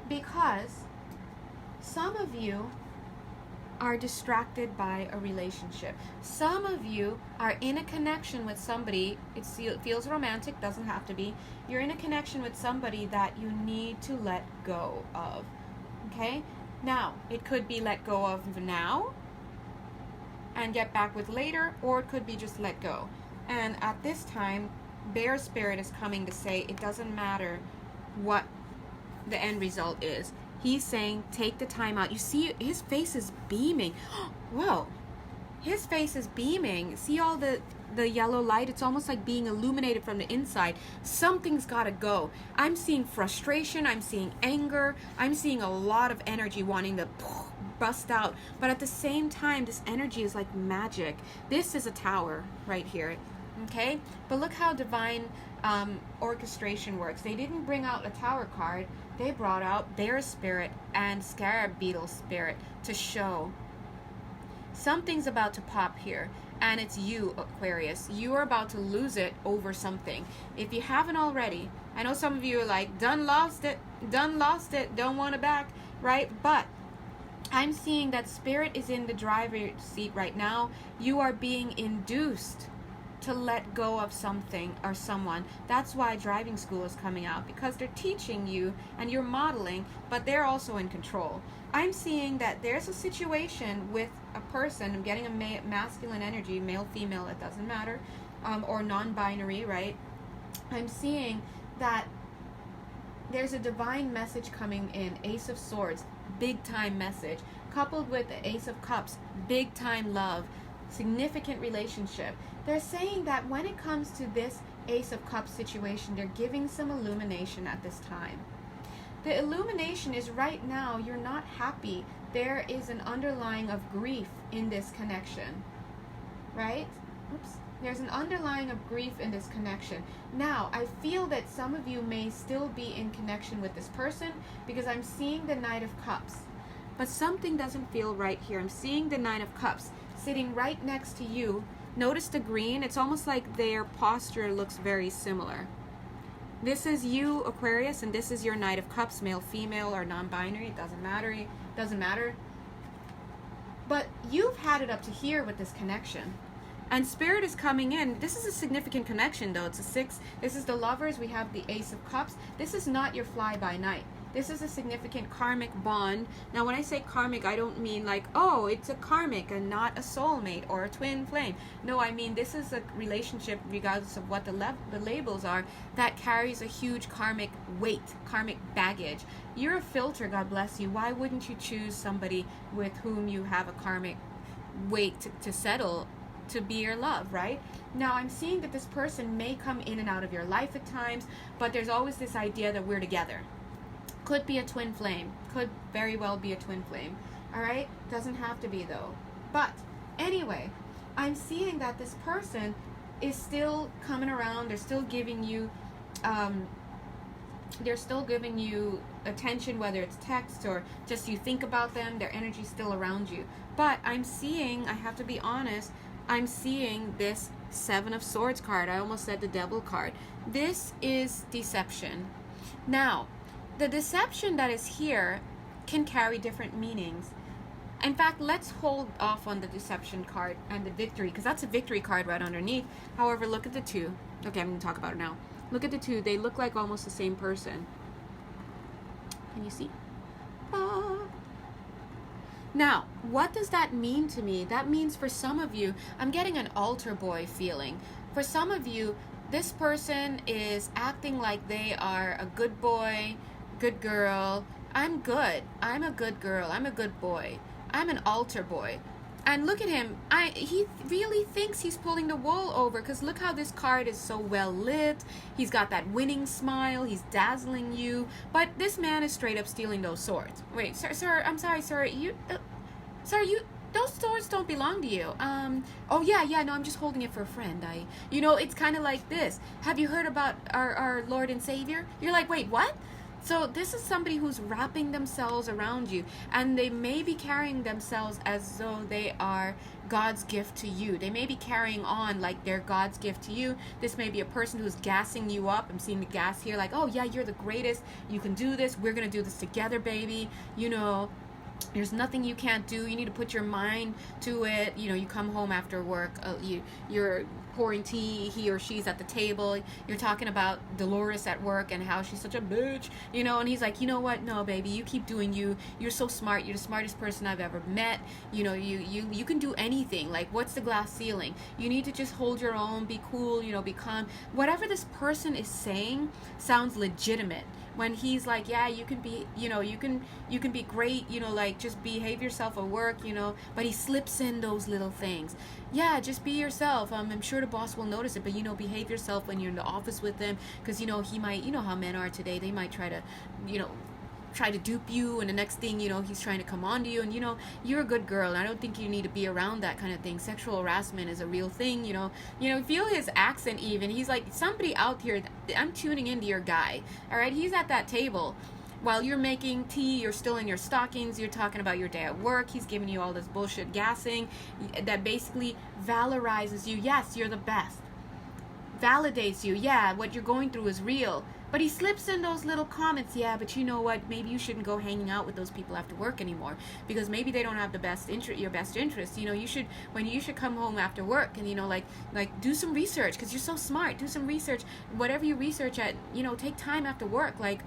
Speaker 1: Because some of you are distracted by a relationship. Some of you are in a connection with somebody. It feels romantic, doesn't have to be. You're in a connection with somebody that you need to let go of. Okay? Now, it could be let go of now and get back with later, or it could be just let go. And at this time, Bear Spirit is coming to say it doesn't matter what the end result is. He's saying take the time out. You see his face is beaming. Whoa, his face is beaming. See all the yellow light? It's almost like being illuminated from the inside. Something's got to go. I'm seeing frustration. I'm seeing anger. I'm seeing a lot of energy wanting to bust out. But at the same time, this energy is like magic. This is a tower right here. Okay? But look how divine orchestration works. They didn't bring out a tower card. They brought out Bear Spirit and Scarab Beetle Spirit to show something's about to pop here. And it's you, Aquarius. You are about to lose it over something. If you haven't already, I know some of you are like, done lost it, don't want it back, right? But I'm seeing that Spirit is in the driver's seat right now. You are being induced to let go of something or someone. That's why driving school is coming out, because they're teaching you and you're modeling, but they're also in control. I'm seeing that there's a situation with a person. I'm getting a masculine energy, male, female, it doesn't matter, or non-binary, right? I'm seeing that there's a divine message coming in. Ace of Swords, big time message, coupled with the Ace of Cups, big time love, significant relationship. They're saying that when it comes to this Ace of Cups situation, they're giving some illumination at this time. The illumination is right now you're not happy. There is an underlying of grief in this connection, right? Oops. There's an underlying of grief in this connection. Now, I feel that some of you may still be in connection with this person because I'm seeing the Knight of Cups. But something doesn't feel right here. I'm seeing the Knight of Cups sitting right next to you. Notice the green. It's almost like their posture looks very similar. This is you, Aquarius, and this is your Knight of Cups, male, female, or non-binary. It doesn't matter. But you've had it up to here with this connection. And Spirit is coming in. This is a significant connection, though. It's a 6. This is the Lovers. We have the Ace of Cups. This is not your fly-by-night. This is a significant karmic bond. Now, when I say karmic, I don't mean like, oh, it's a karmic and not a soulmate or a twin flame. No, I mean this is a relationship, regardless of what the labels are, that carries a huge karmic weight, karmic baggage. You're a filter, God bless you. Why wouldn't you choose somebody with whom you have a karmic weight to settle, to be your love, right? Now, I'm seeing that this person may come in and out of your life at times, but there's always this idea that we're together. Could be a twin flame. Could very well be a twin flame. Alright? Doesn't have to be, though. But, anyway, I'm seeing that this person is still coming around. They're still giving you, attention, whether it's text or just you think about them. Their energy's still around you. But I'm seeing, I have to be honest, I'm seeing this 7 of Swords card. I almost said the Devil card. This is deception. Now, the deception that is here can carry different meanings. In fact, let's hold off on the deception card and the victory, because that's a victory card right underneath. However, look at the two. Okay, I'm going to talk about it now. Look at the two. They look like almost the same person. Can you see? Now, what does that mean to me? That means for some of you, I'm getting an altar boy feeling. For some of you, this person is acting like they are a good boy, good girl. I'm good. I'm a good girl. I'm a good boy. I'm an altar boy. And look at him. He really thinks he's pulling the wool over, because look how this card is so well lit. He's got that winning smile. He's dazzling you. But this man is straight up stealing those swords. Wait, sir, I'm sorry, sir. Those swords don't belong to you. Oh yeah, no, I'm just holding it for a friend. It's kind of like this. Have you heard about our Lord and Savior? You're like, wait, what? So this is somebody who's wrapping themselves around you, and they may be carrying themselves as though they are God's gift to you. They may be carrying on like they're God's gift to you. This may be a person who's gassing you up. I'm seeing the gas here, like, oh yeah, you're the greatest. You can do this. We're going to do this together, baby. There's nothing you can't do. You need to put your mind to it. You know, you come home after work, you're pouring tea, he or she's at the table, you're talking about Dolores at work and how she's such a bitch, you know, and he's like, you know what, no baby, you keep doing you, you're so smart, you're the smartest person I've ever met, you know, you can do anything. Like, what's the glass ceiling? You need to just hold your own, be cool, you know, be calm. Whatever this person is saying sounds legitimate. When he's like, yeah, you can be, you know, you can be great, you know, like, just behave yourself at work, you know, but he slips in those little things. Yeah, just be yourself. I'm sure the boss will notice it, but, you know, behave yourself when you're in the office with them, because, you know, he might, you know how men are today, they might try to, you know, try to dupe you, and the next thing you know, he's trying to come on to you, and, you know, you're a good girl, and I don't think you need to be around that kind of thing. Sexual harassment is a real thing, you know, feel his accent even. He's like, somebody out here, I'm tuning into your guy, all right? He's at that table. While you're making tea, you're still in your stockings, you're talking about your day at work, he's giving you all this bullshit gassing that basically valorizes you. Yes, you're the best. Validates you. Yeah, what you're going through is real. But he slips in those little comments. Yeah, but you know what? Maybe you shouldn't go hanging out with those people after work anymore, because maybe they don't have the best interest, your best interest. You know, you should come home after work and, you know, like do some research, because you're so smart. Do some research. Whatever you research at, you know, take time after work. Like,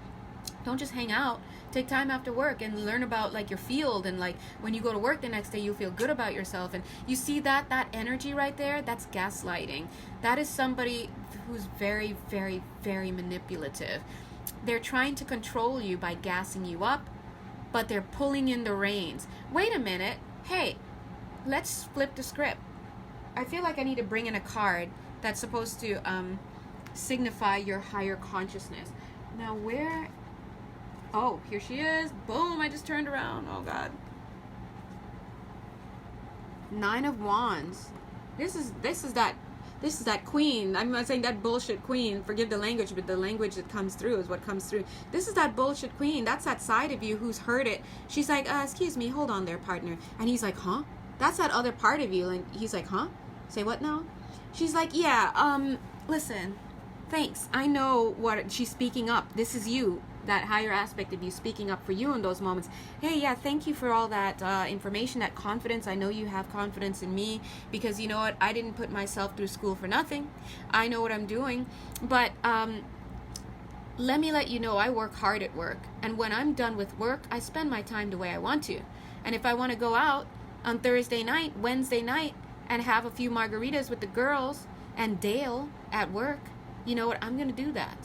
Speaker 1: don't just hang out. Take time after work and learn about, like, your field, and, like, when you go to work the next day, you feel good about yourself. And you see that energy right there, that's gaslighting. That is somebody who's very, very, very manipulative. They're trying to control you by gassing you up, but they're pulling in the reins. Wait a minute. Hey, let's flip the script. I feel like I need to bring in a card that's supposed to signify your higher consciousness. Now, where... Oh, here she is. Boom, I just turned around. Oh, God. Nine of Wands. This is that queen. I'm not saying that bullshit queen. Forgive the language, but the language that comes through is what comes through. This is that bullshit queen. That's that side of you who's heard it. She's like, excuse me, hold on there, partner. And he's like, huh? That's that other part of you. And he's like, huh? Say what now? She's like, yeah, listen, thanks. I know what she's speaking up. This is you. That higher aspect of you speaking up for you in those moments. Hey, yeah, thank you for all that information, that confidence. I know you have confidence in me, because, you know what, I didn't put myself through school for nothing. I know what I'm doing. But let me let you know, I work hard at work, and when I'm done with work, I spend my time the way I want to. And if I want to go out on Thursday night, Wednesday night, and have a few margaritas with the girls and Dale at work, you know what, I'm going to do that.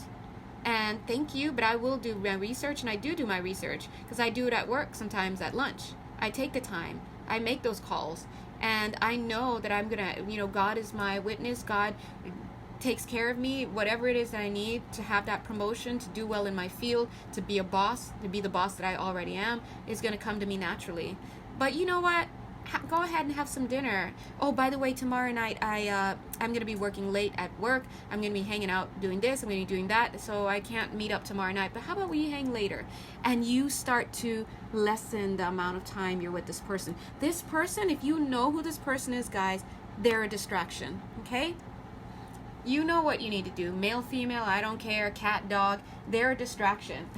Speaker 1: And thank you, but I will do my research, and I do my research, because I do it at work sometimes at lunch. I take the time. I make those calls. And I know that I'm going to, you know, God is my witness. God takes care of me, whatever it is that I need to have that promotion, to do well in my field, to be a boss, to be the boss that I already am, is going to come to me naturally. But you know what? Go ahead and have some dinner. Oh, by the way, tomorrow night I'm going to be working late at work. I'm going to be hanging out doing this. I'm going to be doing that. So I can't meet up tomorrow night. But how about we hang later? And you start to lessen the amount of time you're with this person. This person, if you know who this person is, guys, they're a distraction. Okay? You know what you need to do. Male, female, I don't care. Cat, dog, they're a distraction.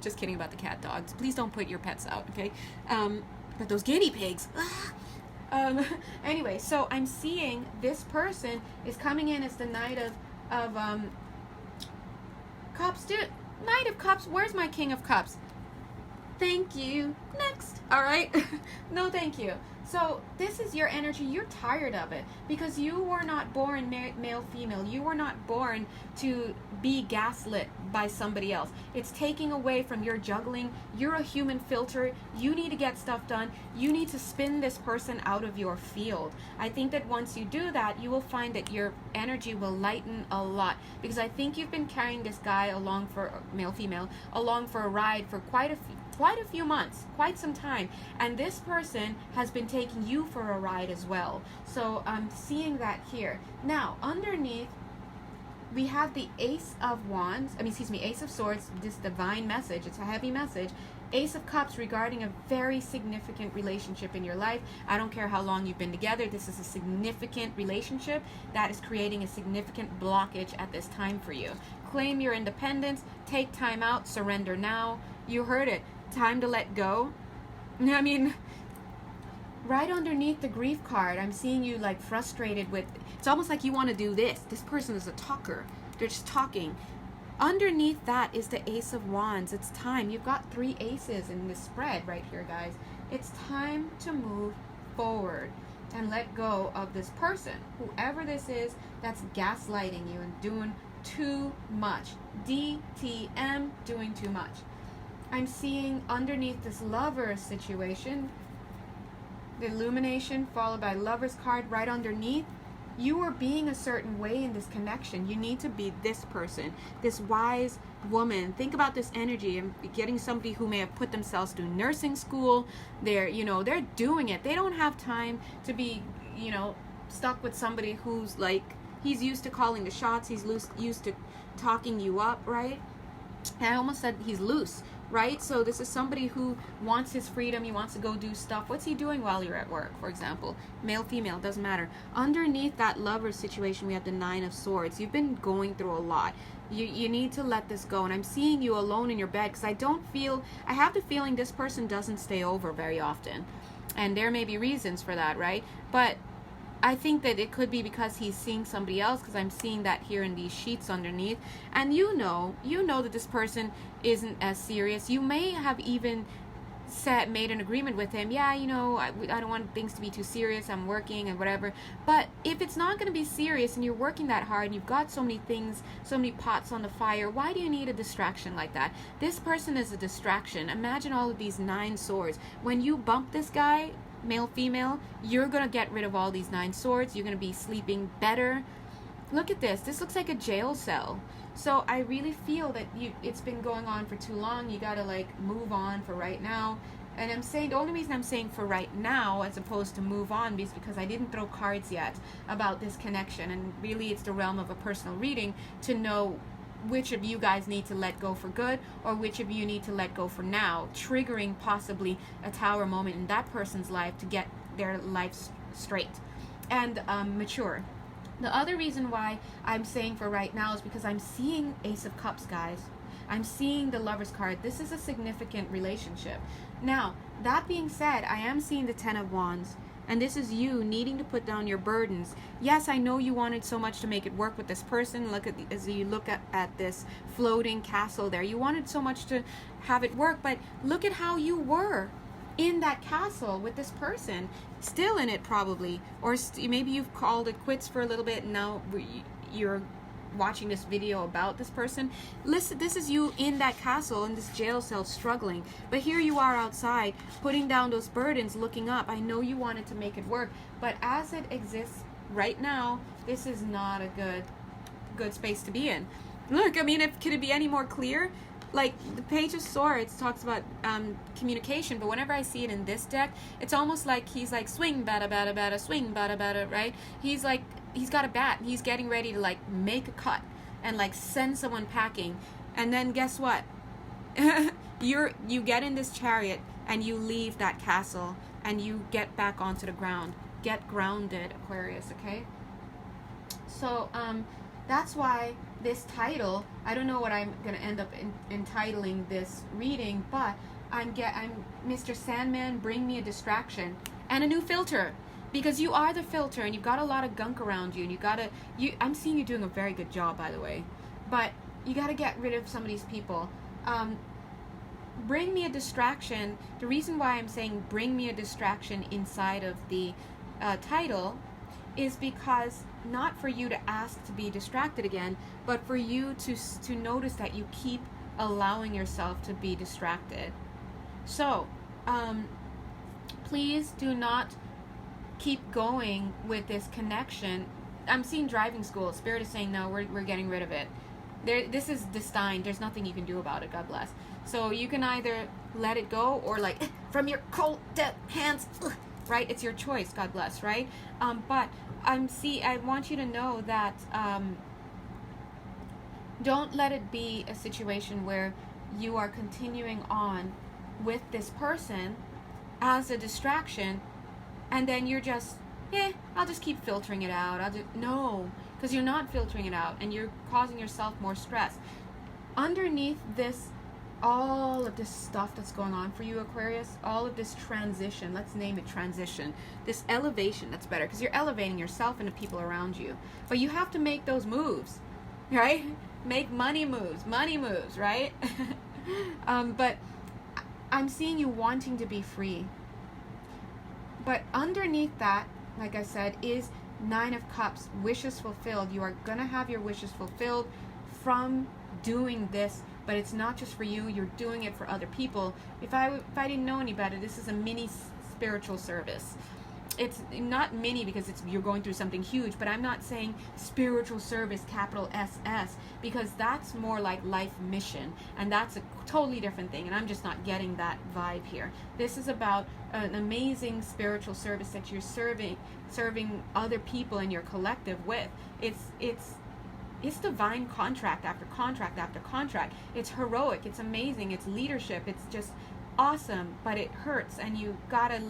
Speaker 1: Just kidding about the cat, dogs. Please don't put your pets out, okay? But those guinea pigs. Anyway, so I'm seeing this person is coming in as the Knight of Cups. Dude, Knight of Cups. Where's my King of Cups? Thank you. Next. All right. No, thank you. So this is your energy. You're tired of it, because you were not born male, female. You were not born to be gaslit by somebody else. It's taking away from your juggling. You're a human filter. You need to get stuff done. You need to spin this person out of your field. I think that once you do that, you will find that your energy will lighten a lot, because I think you've been carrying this guy along for male, female, along for a ride for quite a few months, quite some time, and this person has been taking you for a ride as well. So I'm seeing that here. Now, underneath, we have the Ace of Wands, Ace of Swords, this divine message. It's a heavy message. Ace of Cups regarding a very significant relationship in your life. I don't care how long you've been together. This is a significant relationship that is creating a significant blockage at this time for you. Claim your independence. Take time out. Surrender now. You heard it. Time to let go. I mean, right underneath the grief card, I'm seeing you like frustrated with, it's almost like you want to do this. This person is a talker. They're just talking. Underneath that is the Ace of Wands. It's time. You've got 3 aces in this spread right here, guys. It's time to move forward and let go of this person, whoever this is, that's gaslighting you and doing too much. DTM, doing too much. I'm seeing underneath this Lover situation, the Illumination followed by Lover's card right underneath. You are being a certain way in this connection. You need to be this person, this wise woman. Think about this energy and getting somebody who may have put themselves through nursing school. They're, they're doing it. They don't have time to be, stuck with somebody who's like, he's used to calling the shots. He's used to talking you up, right? And I almost said he's loose, right? So this is somebody who wants his freedom. He wants to go do stuff. What's he doing while you're at work, for example? Male, female, doesn't matter. Underneath that Lover situation, we have the 9 of Swords. You've been going through a lot. You need to let this go. And I'm seeing you alone in your bed because I have the feeling this person doesn't stay over very often. And there may be reasons for that, right? But I think that it could be because he's seeing somebody else, because I'm seeing that here in these sheets underneath. And you know that this person isn't as serious. You may have even made an agreement with him. Yeah, I don't want things to be too serious. I'm working and whatever. But if it's not going to be serious and you're working that hard and you've got so many things, so many pots on the fire, why do you need a distraction like that? This person is a distraction. Imagine all of these 9 swords. When you bump this guy, male, female, you're going to get rid of all these 9 swords. You're going to be sleeping better. Look at this. This looks like a jail cell. So I really feel that it's been going on for too long. You got to like move on for right now. And I'm saying, the only reason I'm saying for right now as opposed to move on is because I didn't throw cards yet about this connection. And really it's the realm of a personal reading to know which of you guys need to let go for good or which of you need to let go for now, triggering possibly a tower moment in that person's life to get their life straight and mature. The other reason why I'm saying for right now is because I'm seeing Ace of Cups, guys. I'm seeing the Lover's card. This is a significant relationship. Now, that being said, I am seeing the 10 of Wands. And this is you needing to put down your burdens. Yes, I know you wanted so much to make it work with this person. As you look at this floating castle there. You wanted so much to have it work, but look at how you were in that castle with this person. Still in it probably. Or maybe you've called it quits for a little bit and now you're watching this video about this person. Listen, this is you in that castle, in this jail cell, struggling. But here you are outside, putting down those burdens, looking up. I know you wanted to make it work, but as it exists right now, this is not a good space to be in. Look, I mean, could it be any more clear? Like, the Page of Swords talks about communication, but whenever I see it in this deck, it's almost like he's like, swing, bada, bada, bada, swing, bada, bada, right? He's like, he's got a bat. He's getting ready to, like, make a cut and, like, send someone packing. And then guess what? You get in this chariot and you leave that castle and you get back onto the ground. Get grounded, Aquarius, okay? So, that's why this title, I don't know what I'm going to end up entitling this reading, but I'm Mr. Sandman, bring me a distraction and a new filter. Because you are the filter and you've got a lot of gunk around you and I'm seeing you doing a very good job, by the way. But you got to get rid of some of these people. Bring me a distraction. The reason why I'm saying bring me a distraction inside of the title is because not for you to ask to be distracted again, but for you to notice that you keep allowing yourself to be distracted. So, please do not keep going with this connection. I'm seeing driving school. Spirit is saying, no, we're getting rid of it. This is destined. There's nothing you can do about it. God bless. So you can either let it go or like, from your cold, dead hands, right? It's your choice. God bless, right? But I want you to know that don't let it be a situation where you are continuing on with this person as a distraction. And then you're just, I'll just keep filtering it out. No, because you're not filtering it out and you're causing yourself more stress. Underneath this all of this stuff that's going on for you, Aquarius, all of this transition, let's name it transition, this elevation, that's better, because you're elevating yourself and the people around you. But you have to make those moves, right? Make money moves, right? But I'm seeing you wanting to be free. But underneath that, like I said, is 9 of Cups, wishes fulfilled. You are going to have your wishes fulfilled from doing this, but it's not just for you, you're doing it for other people. If I didn't know any better, this is a mini spiritual service. It's not mini because you're going through something huge, but I'm not saying spiritual service, capital SS, because that's more like life mission, and that's a totally different thing, and I'm just not getting that vibe here. This is about an amazing spiritual service that you're serving other people in your collective with. It's divine contract after contract after contract. It's heroic, it's amazing, it's leadership, it's just awesome, but it hurts, and you gotta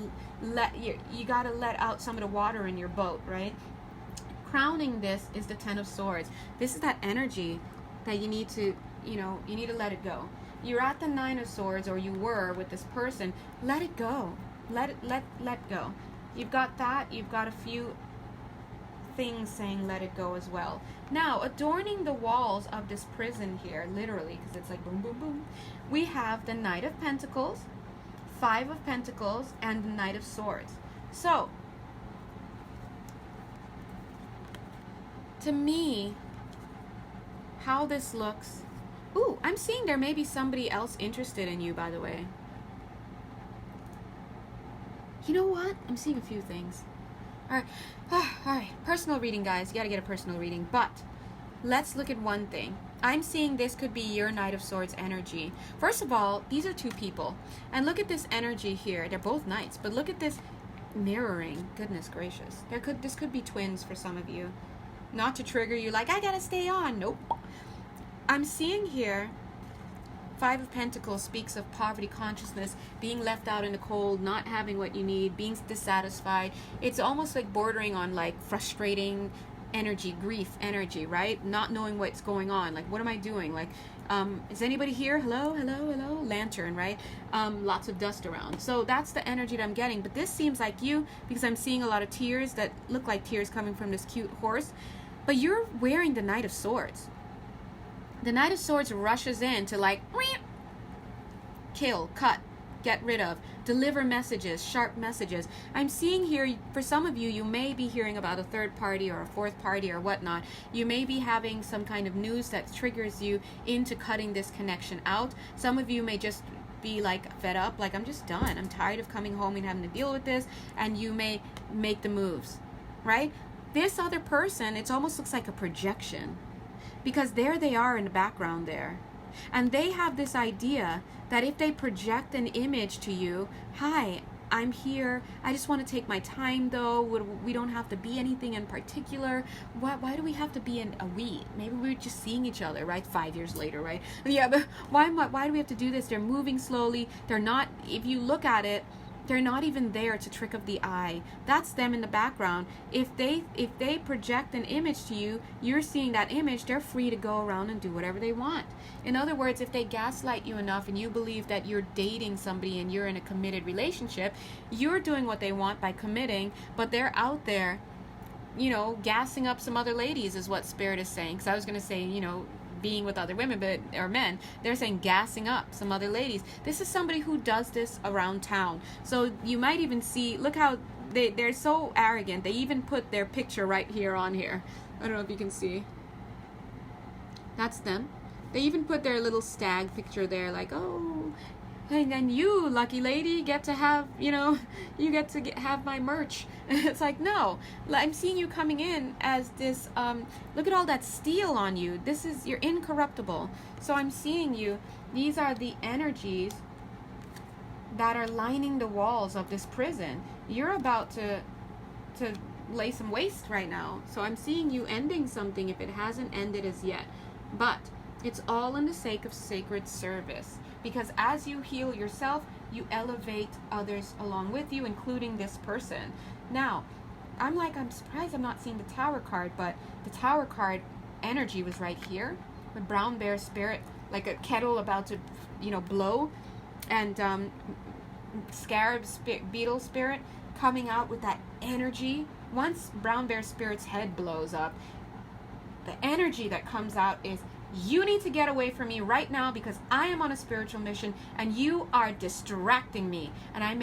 Speaker 1: let out some of the water in your boat, right? Crowning this is the 10 of Swords. This is that energy that you need to let it go. You're at the 9 of Swords, or you were with this person. Let it go. Let go. You've got that. You've got a few things saying let it go as well. Now, adorning the walls of this prison here, literally, because it's like boom, boom, boom, we have the Knight of Pentacles, 5 of Pentacles, and the Knight of Swords. So, to me, how this looks... Ooh, I'm seeing there may be somebody else interested in you, by the way. You know what? I'm seeing a few things. Alright, alright, personal reading, guys. You gotta get a personal reading. But let's look at one thing. I'm seeing this could be your Knight of Swords energy. First of all, these are two people. And look at this energy here. They're both knights, but look at this mirroring. Goodness gracious. This could be twins for some of you. Not to trigger you like, I gotta stay on. Nope. I'm seeing here 5 of Pentacles speaks of poverty consciousness, being left out in the cold, not having what you need, being dissatisfied. It's almost like bordering on like frustrating energy, grief energy, right? Not knowing what's going on. Like, what am I doing? Like, is anybody here? Hello, hello, hello? Lantern, right? Lots of dust around. So that's the energy that I'm getting. But this seems like you, because I'm seeing a lot of tears that look like tears coming from this cute horse. But you're wearing the Knight of Swords. The Knight of Swords rushes in to like kill, cut, get rid of, deliver messages, sharp messages. I'm seeing here, for some of you, you may be hearing about a third party or a fourth party or whatnot. You may be having some kind of news that triggers you into cutting this connection out. Some of you may just be like fed up, like I'm just done. I'm tired of coming home and having to deal with this, and you may make the moves, right? This other person, it almost looks like a projection, because there they are in the background there. And they have this idea that if they project an image to you, hi, I'm here, I just want to take my time though, we don't have to be anything in particular. Why do we have to be in a we? Maybe we're just seeing each other, right? 5 years later, right? Yeah, but why do we have to do this? They're moving slowly. They're not, if you look at it, they're not even there to trick of the eye. That's them in the background. If they project an image to you, you're seeing that image, they're free to go around and do whatever they want. In other words, if they gaslight you enough and you believe that you're dating somebody and you're in a committed relationship, you're doing what they want by committing, but they're out there, gassing up some other ladies is what Spirit is saying. Because I was going to say, being with other women or men, they're saying gassing up some other ladies. This is somebody who does this around town. So you might even see, look how they're so arrogant. They even put their picture right here on here. I don't know if you can see. That's them. They even put their little stag picture there, like, oh, and then you, lucky lady, get to have, you get to have my merch. It's like, no, I'm seeing you coming in as this, look at all that steel on you. You're incorruptible. So I'm seeing you, these are the energies that are lining the walls of this prison. You're about to lay some waste right now. So I'm seeing you ending something if it hasn't ended as yet. But it's all in the sake of sacred service. Because as you heal yourself, you elevate others along with you, including this person. Now, I'm surprised I'm not seeing the Tower card, but the Tower card energy was right here. With Brown Bear Spirit, like a kettle about to, blow, and scarab beetle spirit coming out with that energy. Once brown bear spirit's head blows up, the energy that comes out is, you need to get away from me right now because I am on a spiritual mission and you are distracting me. And I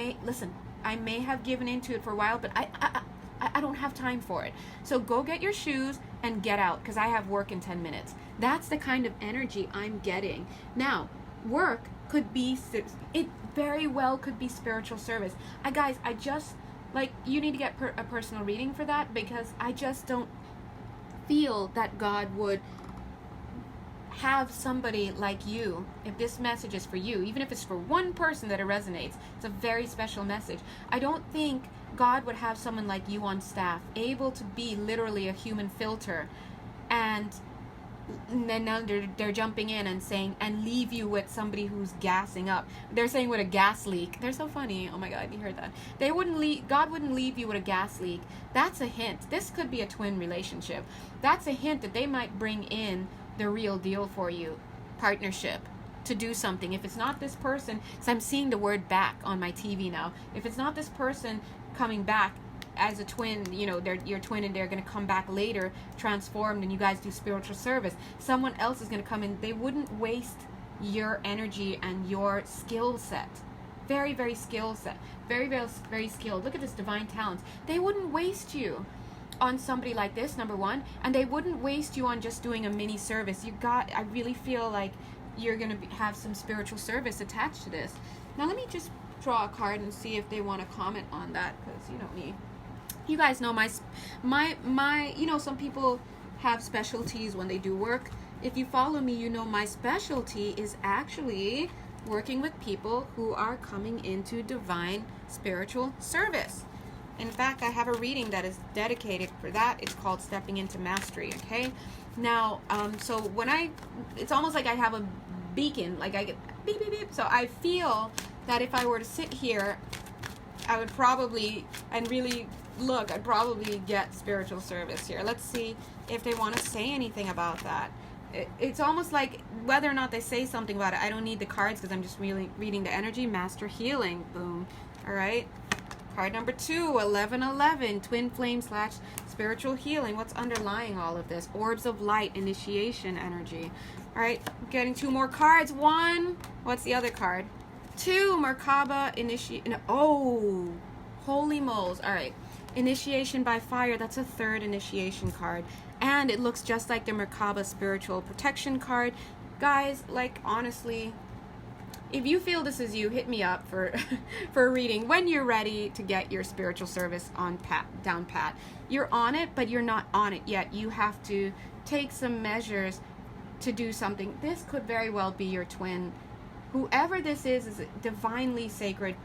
Speaker 1: may have given into it for a while, but I don't have time for it. So go get your shoes and get out because I have work in 10 minutes. That's the kind of energy I'm getting. Now, work could be, it very well could be spiritual service. Guys, I just, you need to get a personal reading for that, because I just don't feel that God would have somebody like you. If this message is for you, even if it's for one person that it resonates, it's a very special message. I don't think God would have someone like you on staff, able to be literally a human filter, and then now they're jumping in and saying, and leave you with somebody who's gassing up. They're saying with a gas leak. They're so funny. Oh my God, you heard that? God wouldn't leave you with a gas leak. That's a hint. This could be a twin relationship. That's a hint that they might bring in the real deal for you, partnership, to do something. If it's not this person, so I'm seeing the word back on my TV now. If it's not this person coming back as a twin, they're your twin and they're going to come back later transformed and you guys do spiritual service, someone else is going to come in. They wouldn't waste your energy and your skill set. Very, very skill set. Very, very, very skilled. Look at this divine talents. They wouldn't waste you on somebody like this, number one, and they wouldn't waste you on just doing a mini service. I really feel like you're going to have some spiritual service attached to this. Now let me just draw a card and see if they want to comment on that, because you know me. You guys know my some people have specialties when they do work. If you follow me, you know my specialty is actually working with people who are coming into divine spiritual service. In fact, I have a reading that is dedicated for that. It's called Stepping into Mastery, okay? Now, so when it's almost like I have a beacon, like I get beep, beep, beep. So I feel that if I were to sit here, I would probably, and really look, I'd probably get spiritual service here. Let's see if they want to say anything about that. It's almost like whether or not they say something about it, I don't need the cards because I'm just really reading the energy. Master healing, boom. All right. Card number 2, 1111, twin flame / spiritual healing. What's underlying all of this? Orbs of light, initiation energy. All right, getting 2 more cards. 1, what's the other card? 2, Merkaba, oh, holy moles. All right, initiation by fire. That's a 3rd initiation card. And it looks just like the Merkaba spiritual protection card. Guys, honestly, if you feel this is you, hit me up for for a reading when you're ready to get your spiritual service down pat. You're on it, but you're not on it yet. You have to take some measures to do something. This could very well be your twin. Whoever this is divinely sacred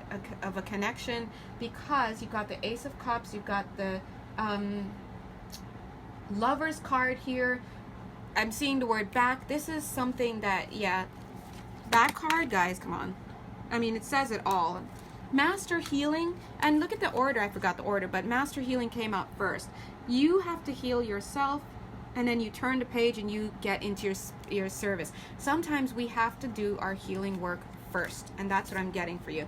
Speaker 1: of a connection, because you've got the Ace of Cups, you've got the Lover's card here. I'm seeing the word back. This is something that, that card, guys, come on. I mean, it says it all. Master healing, and look at the order. I forgot the order, but master healing came out first. You have to heal yourself, and then you turn the page and you get into your service. Sometimes we have to do our healing work first, and that's what I'm getting for you.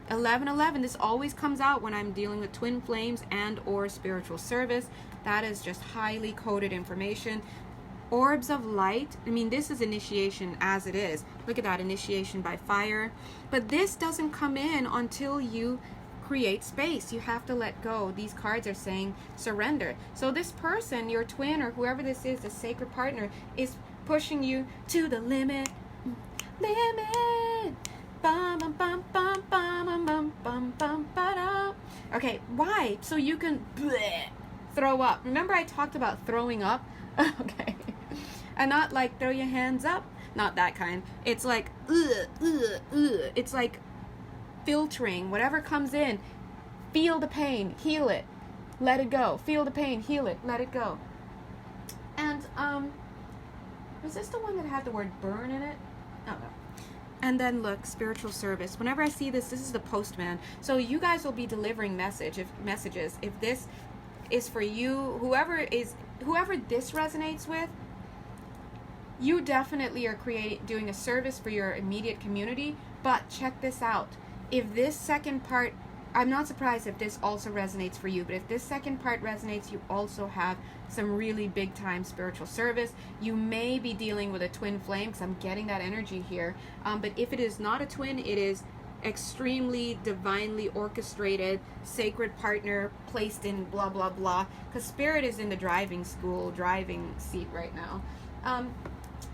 Speaker 1: 1111, this always comes out when I'm dealing with twin flames and or spiritual service. That is just highly coded information. Orbs of light, I mean, this is initiation as it is. Look at that, initiation by fire. But this doesn't come in until you create space. You have to let go. These cards are saying surrender. So this person, your twin or whoever this is, the sacred partner, is pushing you to the limit. Limit. Bum, bum, bum, bum, bum, bum, bum, bum, ba-da. Okay, why? So you can throw up. Remember I talked about throwing up? Okay. And not like throw your hands up. Not that kind. It's like, It's like filtering. Whatever comes in, feel the pain, heal it, let it go. Feel the pain, heal it, let it go. And, was this the one that had the word burn in it? Oh, no. And then look, spiritual service. Whenever I see this is the postman. So you guys will be delivering messages. If this is for you, whoever this resonates with, You definitely are doing a service for your immediate community, but check this out. If this second part, I'm not surprised if this also resonates for you, but if this second part resonates, you also have some really big time spiritual service. You may be dealing with a twin flame, because I'm getting that energy here. But if it is not a twin, it is extremely divinely orchestrated, sacred partner placed in blah, blah, blah. Because spirit is in the driving seat right now.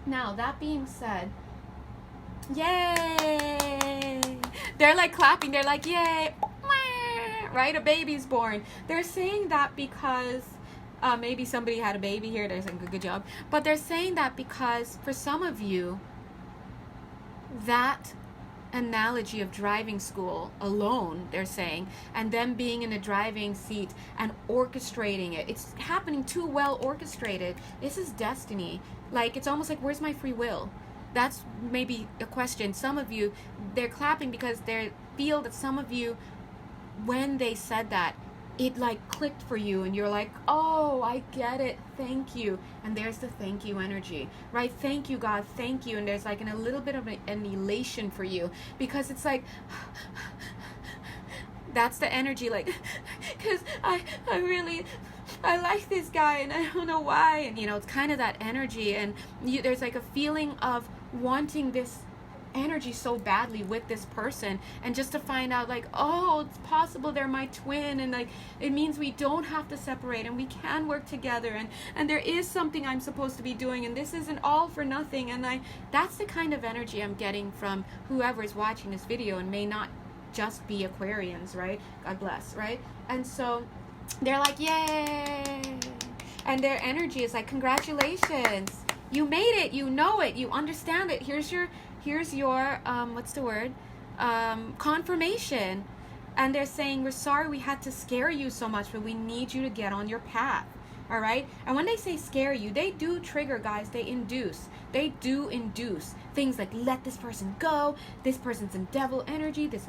Speaker 1: Now, that being said, yay! They're like clapping. They're like, yay! Right? A baby's born. They're saying that because maybe somebody had a baby here. They're saying, good job. But they're saying that because for some of you, that analogy of driving school alone, they're saying, and them being in a driving seat and orchestrating it, it's happening too well orchestrated. This is destiny. Like, it's almost like, where's my free will? That's maybe a question. Some of you, they're clapping because they feel that some of you, when they said that, it like clicked for you and you're like, oh, I get it, thank you. And there's the thank you energy, right? Thank you, God, thank you. And there's like a little bit of an elation for you, because it's like, that's the energy, like, because I like this guy and I don't know why. And you know, it's kind of that energy, and there's like a feeling of wanting this energy so badly with this person, and just to find out like, oh, it's possible they're my twin, and like it means we don't have to separate and we can work together, and there is something I'm supposed to be doing, and this isn't all for nothing. And that's the kind of energy I'm getting from whoever's watching this video, and may not just be Aquarians, right? God bless, right? And so they're like, yay, and their energy is like, congratulations, you made it, you know it, you understand it, here's your what's the word, confirmation. And they're saying, we're sorry we had to scare you so much, but we need you to get on your path. All right? And when they say scare you, they do trigger, guys. They do induce things like, let this person go, this person's in devil energy, this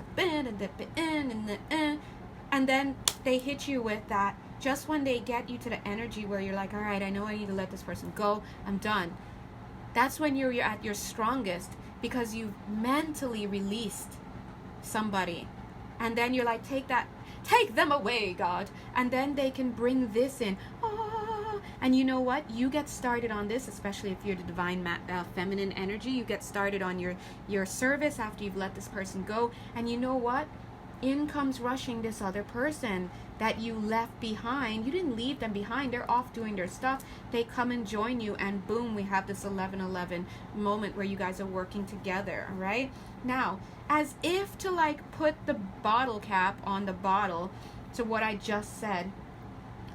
Speaker 1: and then they hit you with that just when they get you to the energy where you're like, all right, I know I need to let this person go, I'm done. That's when you're at your strongest, because you've mentally released somebody. And then you're like, take them away, God. And then they can bring this in. Ah. And you know what? You get started on this, especially if you're the divine feminine energy. You get started on your service after you've let this person go. And you know what? In comes rushing this other person that you left behind. You didn't leave them behind. They're off doing their stuff. They come and join you, and boom, we have this 11-11 moment where you guys are working together, right? Now, as if to like put the bottle cap on the bottle to what I just said,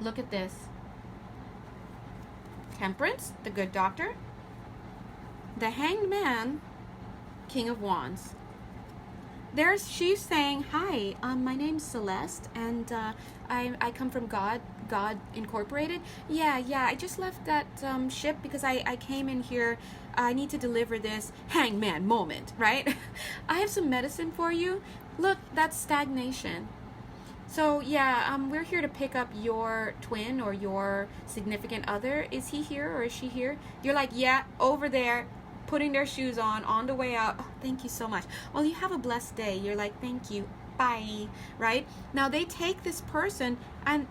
Speaker 1: look at this. Temperance, the good doctor. The Hanged Man, King of Wands. She's saying, hi, my name's Celeste, and I come from God Incorporated. Yeah, I just left that ship because I came in here. I need to deliver this hangman moment, right? I have some medicine for you. Look, that's stagnation. So yeah, we're here to pick up your twin or your significant other. Is he here or is she here? You're like, yeah, over there, putting their shoes on the way out. Oh, thank you so much. Well, you have a blessed day. You're like, thank you, bye, right? Now they take this person and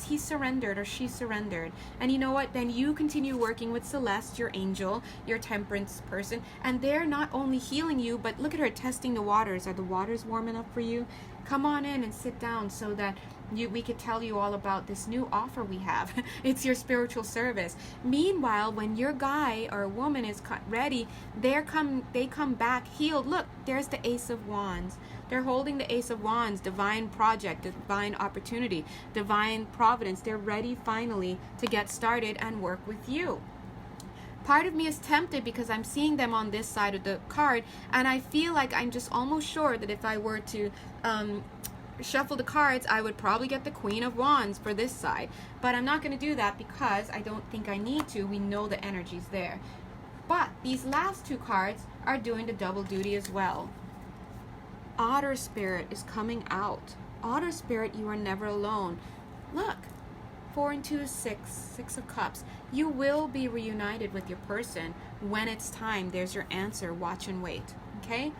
Speaker 1: he surrendered or she surrendered. And you know what? Then you continue working with Celeste, your angel, your temperance person, and they're not only healing you, but look at her testing the waters. Are the waters warm enough for you? Come on in and sit down so that we could tell you all about this new offer we have. It's your spiritual service. Meanwhile, when your guy or woman is ready, they come back healed. Look, there's the Ace of Wands. They're holding the Ace of Wands, divine project, divine opportunity, divine providence. They're ready finally to get started and work with you. Part of me is tempted because I'm seeing them on this side of the card, and I feel like I'm just almost sure that if I were to shuffle the cards, I would probably get the Queen of Wands for this side. But I'm not going to do that because I don't think I need to. We know the energy's there. But these last two cards are doing the double duty as well. Otter Spirit is coming out. Otter Spirit, you are never alone. Look, 4 and 2 is 6. 6 of Cups. You will be reunited with your person when it's time. There's your answer. Watch and wait. Okay?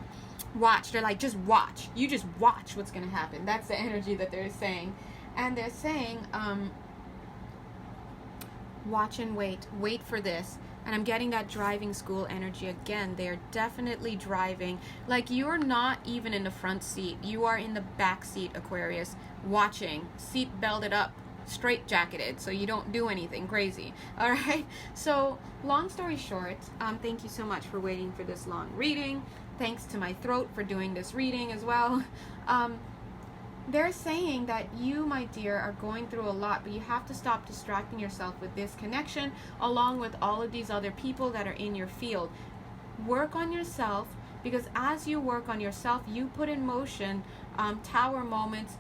Speaker 1: Watch. They're like, just watch. You just watch what's going to happen. That's the energy that they're saying. And they're saying, watch and wait. Wait for this. And I'm getting that driving school energy again. They're definitely driving. Like, you're not even in the front seat. You are in the back seat, Aquarius, watching. Seat belted up, straight jacketed, so you don't do anything crazy. All right? So, long story short, thank you so much for waiting for this long reading. Thanks to my throat for doing this reading as well. They're saying that you, my dear, are going through a lot, but you have to stop distracting yourself with this connection along with all of these other people that are in your field. Work on yourself, because as you work on yourself, you put in motion tower moments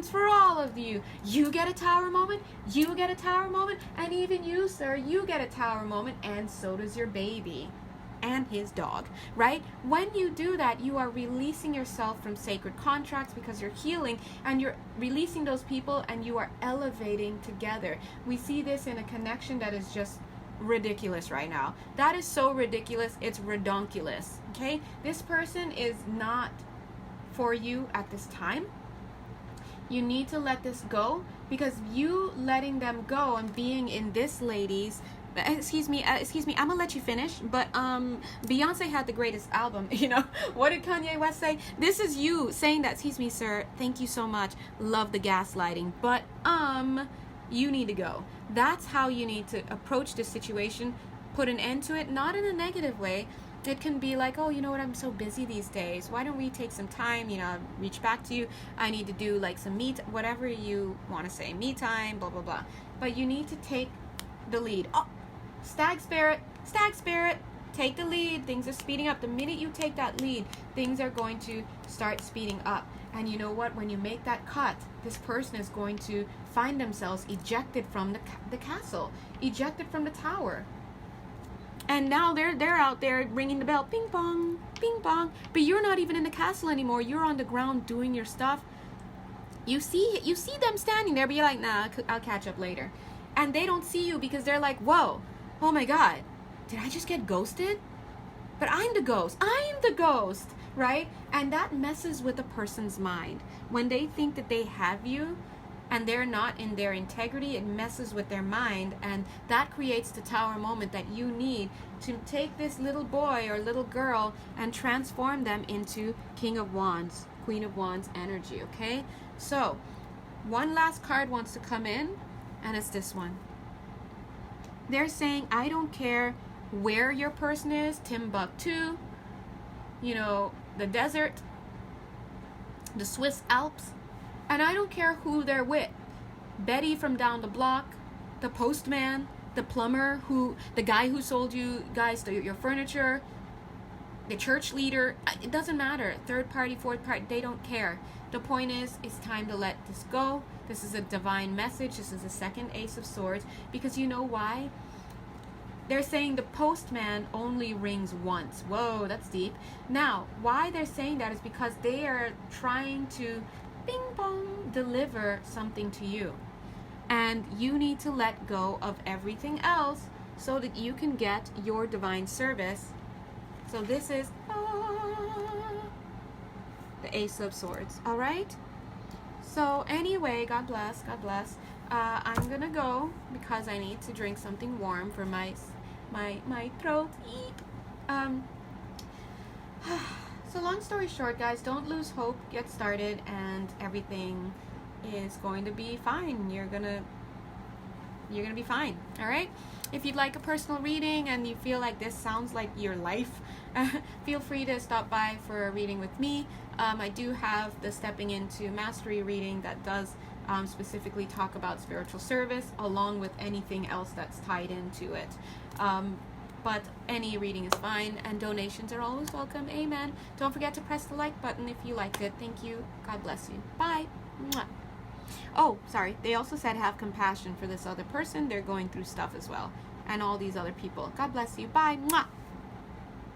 Speaker 1: for all of you. You get a tower moment, you get a tower moment, and even you, sir, you get a tower moment, and so does your baby. And his dog, right? When you do that, you are releasing yourself from sacred contracts because you're healing, and you're releasing those people, and you are elevating together. We see this in a connection that is just ridiculous right now. That is so ridiculous, it's redonkulous. Okay? This person is not for you at this time. You need to let this go, because you letting them go and being in this lady's excuse me, I'm gonna let you finish, but Beyonce had the greatest album, you know. What did Kanye West say? This is you saying that, excuse me, sir, thank you so much, love the gaslighting, but you need to go. That's how you need to approach this situation. Put an end to it, not in a negative way. It can be like, oh, you know what, I'm so busy these days, why don't we take some time, you know, reach back to you, I need to do like some whatever you want to say, me time, blah blah blah. But you need to take the lead. Oh, Stag Spirit, take the lead. Things are speeding up. The minute you take that lead, things are going to start speeding up. And you know what? When you make that cut, this person is going to find themselves ejected from the castle, ejected from the tower. And now they're out there ringing the bell, ping pong, ping pong. But you're not even in the castle anymore. You're on the ground doing your stuff. You see them standing there, but you're like, nah, I'll catch up later. And they don't see you because they're like, whoa, oh my God, did I just get ghosted? But I'm the ghost, right? And that messes with a person's mind. When they think that they have you and they're not in their integrity, it messes with their mind, and that creates the tower moment that you need to take this little boy or little girl and transform them into King of Wands, Queen of Wands energy, okay? So, one last card wants to come in, and it's this one. They're saying, I don't care where your person is, Timbuktu, you know, the desert, the Swiss Alps, and I don't care who they're with. Betty from down the block, the postman, the plumber, the guy who sold you guys your furniture, the church leader, it doesn't matter. Third party, fourth party, they don't care. The point is, it's time to let this go. This is a divine message. This is the second Ace of Swords. Because you know why? They're saying the postman only rings once. Whoa, that's deep. Now, why they're saying that is because they are trying to bing bong deliver something to you. And you need to let go of everything else so that you can get your divine service. So this is the Ace of Swords. All right? So anyway, God bless, God bless. I'm gonna go because I need to drink something warm for my throat. So long story short, guys, don't lose hope. Get started, and everything is going to be fine. You're gonna be fine. All right. If you'd like a personal reading and you feel like this sounds like your life, feel free to stop by for a reading with me. I do have the Stepping Into Mastery reading that does specifically talk about spiritual service, along with anything else that's tied into it. But any reading is fine, and donations are always welcome. Amen. Don't forget to press the like button if you liked it. Thank you. God bless you. Bye. Mwah. Oh, sorry. They also said have compassion for this other person. They're going through stuff as well. And all these other people. God bless you. Bye. Mwah.